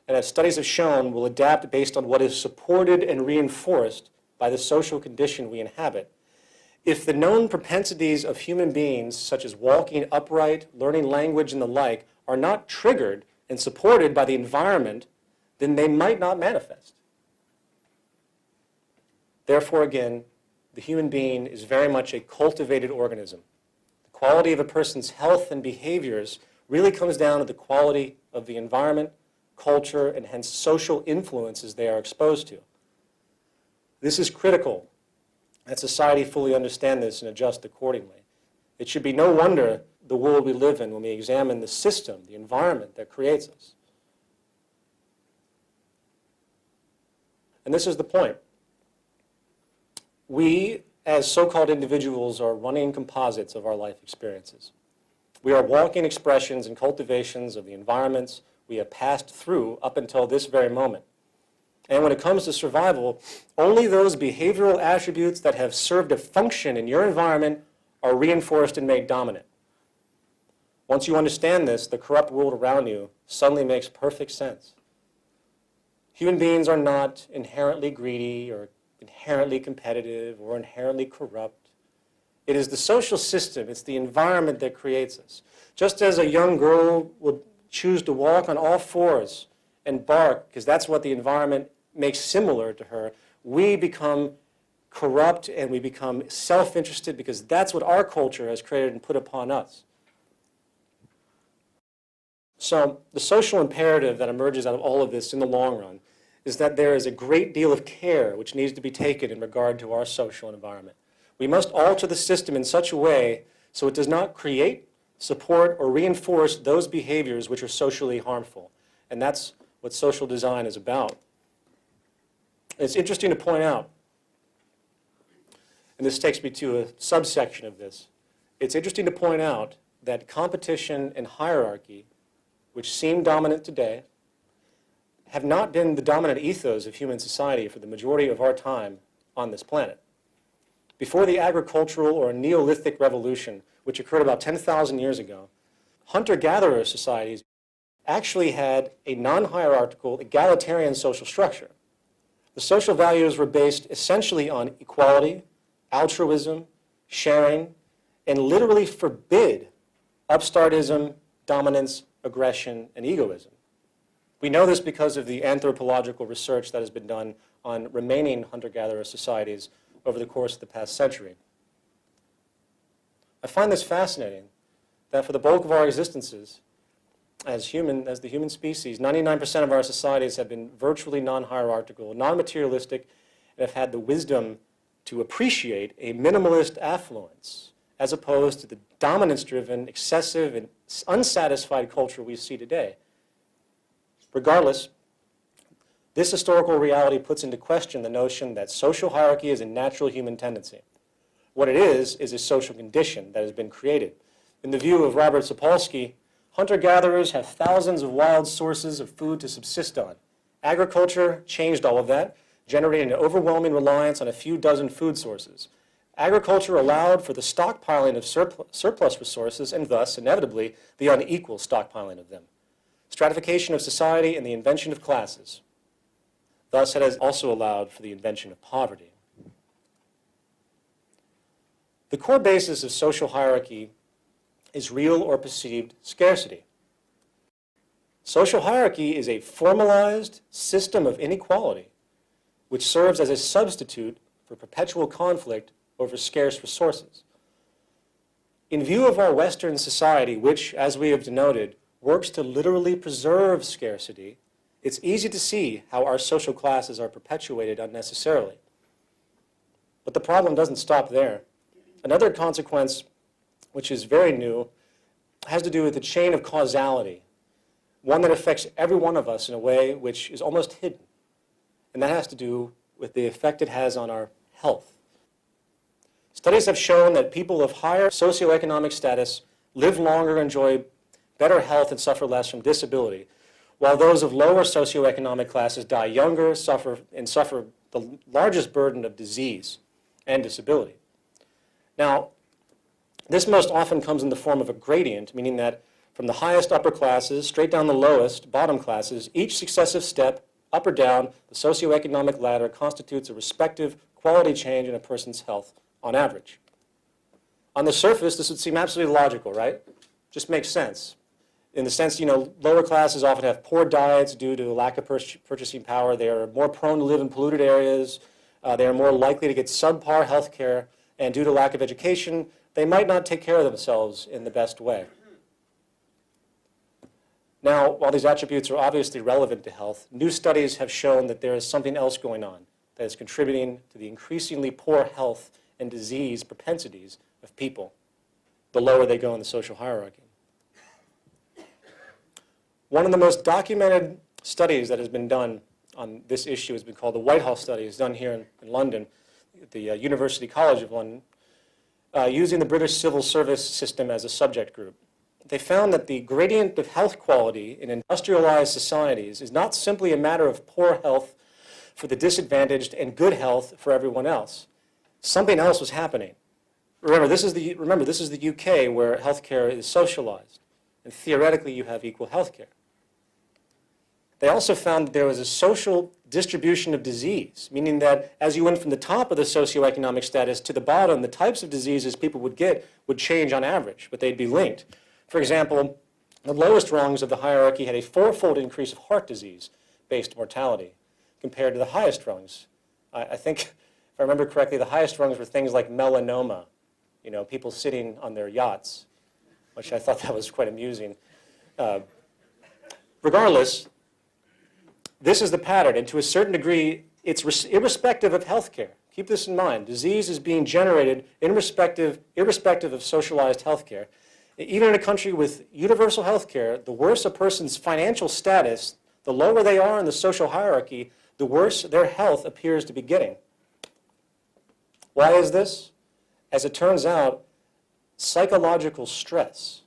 and as studies have shown, will adapt based on what is supported and reinforced by the social condition we inhabit. If the known propensities of human beings, such as walking upright, learning language, and the like, are not triggered and supported by the environment, then they might not manifest. Therefore, again, the human being is very much a cultivated organism. The quality of a person's health and behaviors really comes down to the quality of the environment, culture, and hence social influences they are exposed to. This is critical that society fully understand this and adjust accordingly. It should be no wonder the world we live in when we examine the system, the environment that creates us. And this is the point. We, as so-called individuals, are running composites of our life experiences. We are walking expressions and cultivations of the environments we have passed through up until this very moment. And when it comes to survival, only those behavioral attributes that have served a function in your environment are reinforced and made dominant. Once you understand this, the corrupt world around you suddenly makes perfect sense. Human beings are not inherently greedy or inherently competitive or inherently corrupt. It is the social system, it's the environment that creates us. Just as a young girl would choose to walk on all fours and bark, because that's what the environment makes similar to her, we become corrupt and we become self-interested because that's what our culture has created and put upon us. So the social imperative that emerges out of all of this in the long run is that there is a great deal of care which needs to be taken in regard to our social environment. We must alter the system in such a way so it does not create, support, or reinforce those behaviors which are socially harmful. And that's what social design is about. It's interesting to point out, and this takes me to a subsection of this, it's interesting to point out that competition and hierarchy, which seem dominant today, have not been the dominant ethos of human society for the majority of our time on this planet. Before the agricultural or Neolithic revolution, which occurred about 10,000 years ago, hunter-gatherer societies actually had a non-hierarchical, egalitarian social structure. The social values were based essentially on equality, altruism, sharing, and literally forbid upstartism, dominance, aggression, and egoism. We know this because of the anthropological research that has been done on remaining hunter-gatherer societies over the course of the past century. I find this fascinating, that for the bulk of our existences, as the human species, 99% of our societies have been virtually non-hierarchical, non-materialistic, and have had the wisdom to appreciate a minimalist affluence, as opposed to the dominance-driven, excessive, and unsatisfied culture we see today. Regardless, this historical reality puts into question the notion that social hierarchy is a natural human tendency. What it is a social condition that has been created. In the view of Robert Sapolsky, hunter-gatherers have thousands of wild sources of food to subsist on. Agriculture changed all of that, generating an overwhelming reliance on a few dozen food sources. Agriculture allowed for the stockpiling of surplus resources and thus, inevitably, the unequal stockpiling of them. Stratification of society and the invention of classes. Thus, it has also allowed for the invention of poverty. The core basis of social hierarchy is real or perceived scarcity. Social hierarchy is a formalized system of inequality which serves as a substitute for perpetual conflict over scarce resources. In view of our Western society, which, as we have denoted, works to literally preserve scarcity, it's easy to see how our social classes are perpetuated unnecessarily. But the problem doesn't stop there. Another consequence, which is very new, has to do with the chain of causality, one that affects every one of us in a way which is almost hidden. And that has to do with the effect it has on our health. Studies have shown that people of higher socioeconomic status live longer, enjoy better health, and suffer less from disability, while those of lower socioeconomic classes die younger, suffer the largest burden of disease and disability. Now, this most often comes in the form of a gradient, meaning that from the highest upper classes straight down the lowest bottom classes, each successive step, up or down the socioeconomic ladder, constitutes a respective quality change in a person's health on average. On the surface, this would seem absolutely logical, right? Just makes sense. In the sense, lower classes often have poor diets due to a lack of purchasing power. They are more prone to live in polluted areas. They are more likely to get subpar health care. And due to lack of education, they might not take care of themselves in the best way. Now, while these attributes are obviously relevant to health, new studies have shown that there is something else going on that is contributing to the increasingly poor health and disease propensities of people the lower they go in the social hierarchy. One of the most documented studies that has been done on this issue has been called the Whitehall Study. It's done here in London at the University College of London, using the British civil service system as a subject group. They found that the gradient of health quality in industrialized societies is not simply a matter of poor health for the disadvantaged and good health for everyone else. Something else was happening. Remember, this is the UK where healthcare is socialized, and theoretically you have equal healthcare. They also found that there was a social distribution of disease, meaning that as you went from the top of the socioeconomic status to the bottom, the types of diseases people would get would change on average, but they'd be linked. For example, the lowest rungs of the hierarchy had a fourfold increase of heart disease-based mortality compared to the highest rungs. I think, if I remember correctly, the highest rungs were things like melanoma, you know, people sitting on their yachts, which I thought that was quite amusing. Regardless, this is the pattern, and to a certain degree, it's irrespective of healthcare. Keep this in mind. Disease is being generated irrespective of socialized healthcare. Even in a country with universal healthcare, the worse a person's financial status, the lower they are in the social hierarchy, the worse their health appears to be getting. Why is this? As it turns out, psychological stress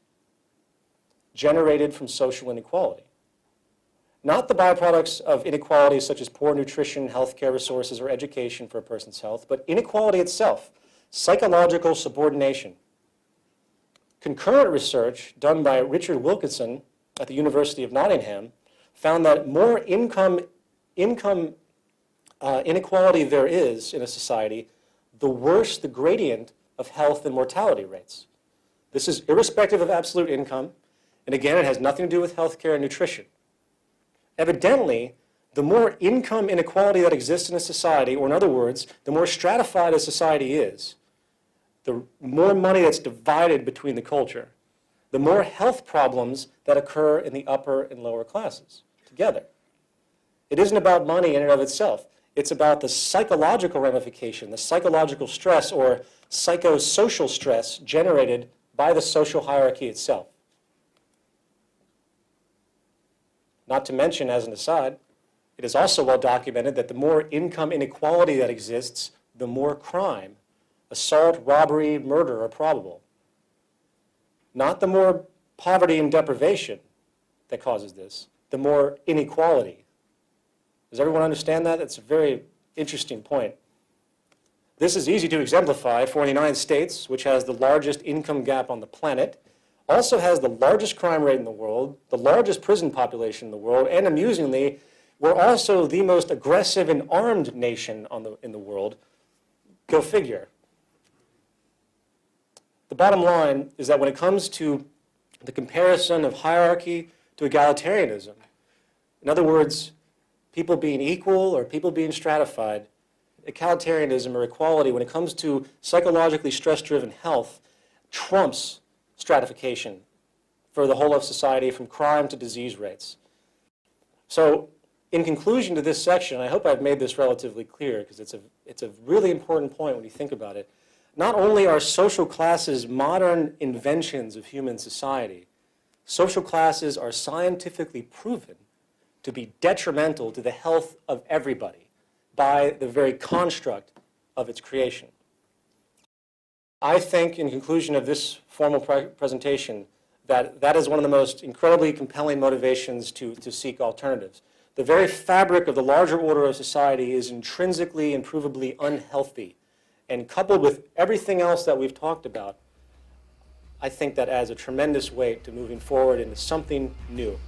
generated from social inequality. Not the byproducts of inequalities such as poor nutrition, healthcare resources, or education for a person's health, but inequality itself, psychological subordination. Concurrent research done by Richard Wilkinson at the University of Nottingham found that more income inequality there is in a society, the worse the gradient of health and mortality rates. This is irrespective of absolute income, and again, it has nothing to do with healthcare and nutrition. Evidently, the more income inequality that exists in a society, or in other words, the more stratified a society is, the more money that's divided between the culture, the more health problems that occur in the upper and lower classes together. It isn't about money in and of itself. It's about the psychological ramification, the psychological stress or psychosocial stress generated by the social hierarchy itself. Not to mention, as an aside, it is also well documented that the more income inequality that exists, the more crime, assault, robbery, murder are probable. Not the more poverty and deprivation that causes this, the more inequality. Does everyone understand that? That's a very interesting point. This is easy to exemplify, for the United States, which has the largest income gap on the planet, also has the largest crime rate in the world, the largest prison population in the world, and amusingly, we're also the most aggressive and armed nation in the world. Go figure. The bottom line is that when it comes to the comparison of hierarchy to egalitarianism, in other words, people being equal or people being stratified, egalitarianism or equality, when it comes to psychologically stress-driven health, trumps stratification for the whole of society from crime to disease rates. So in conclusion to this section, I hope I've made this relatively clear because it's a really important point when you think about it. Not only are social classes modern inventions of human society, social classes are scientifically proven to be detrimental to the health of everybody by the very construct of its creation. I think, in conclusion of this formal presentation, that is one of the most incredibly compelling motivations to seek alternatives. The very fabric of the larger order of society is intrinsically and provably unhealthy. And coupled with everything else that we've talked about, I think that adds a tremendous weight to moving forward into something new.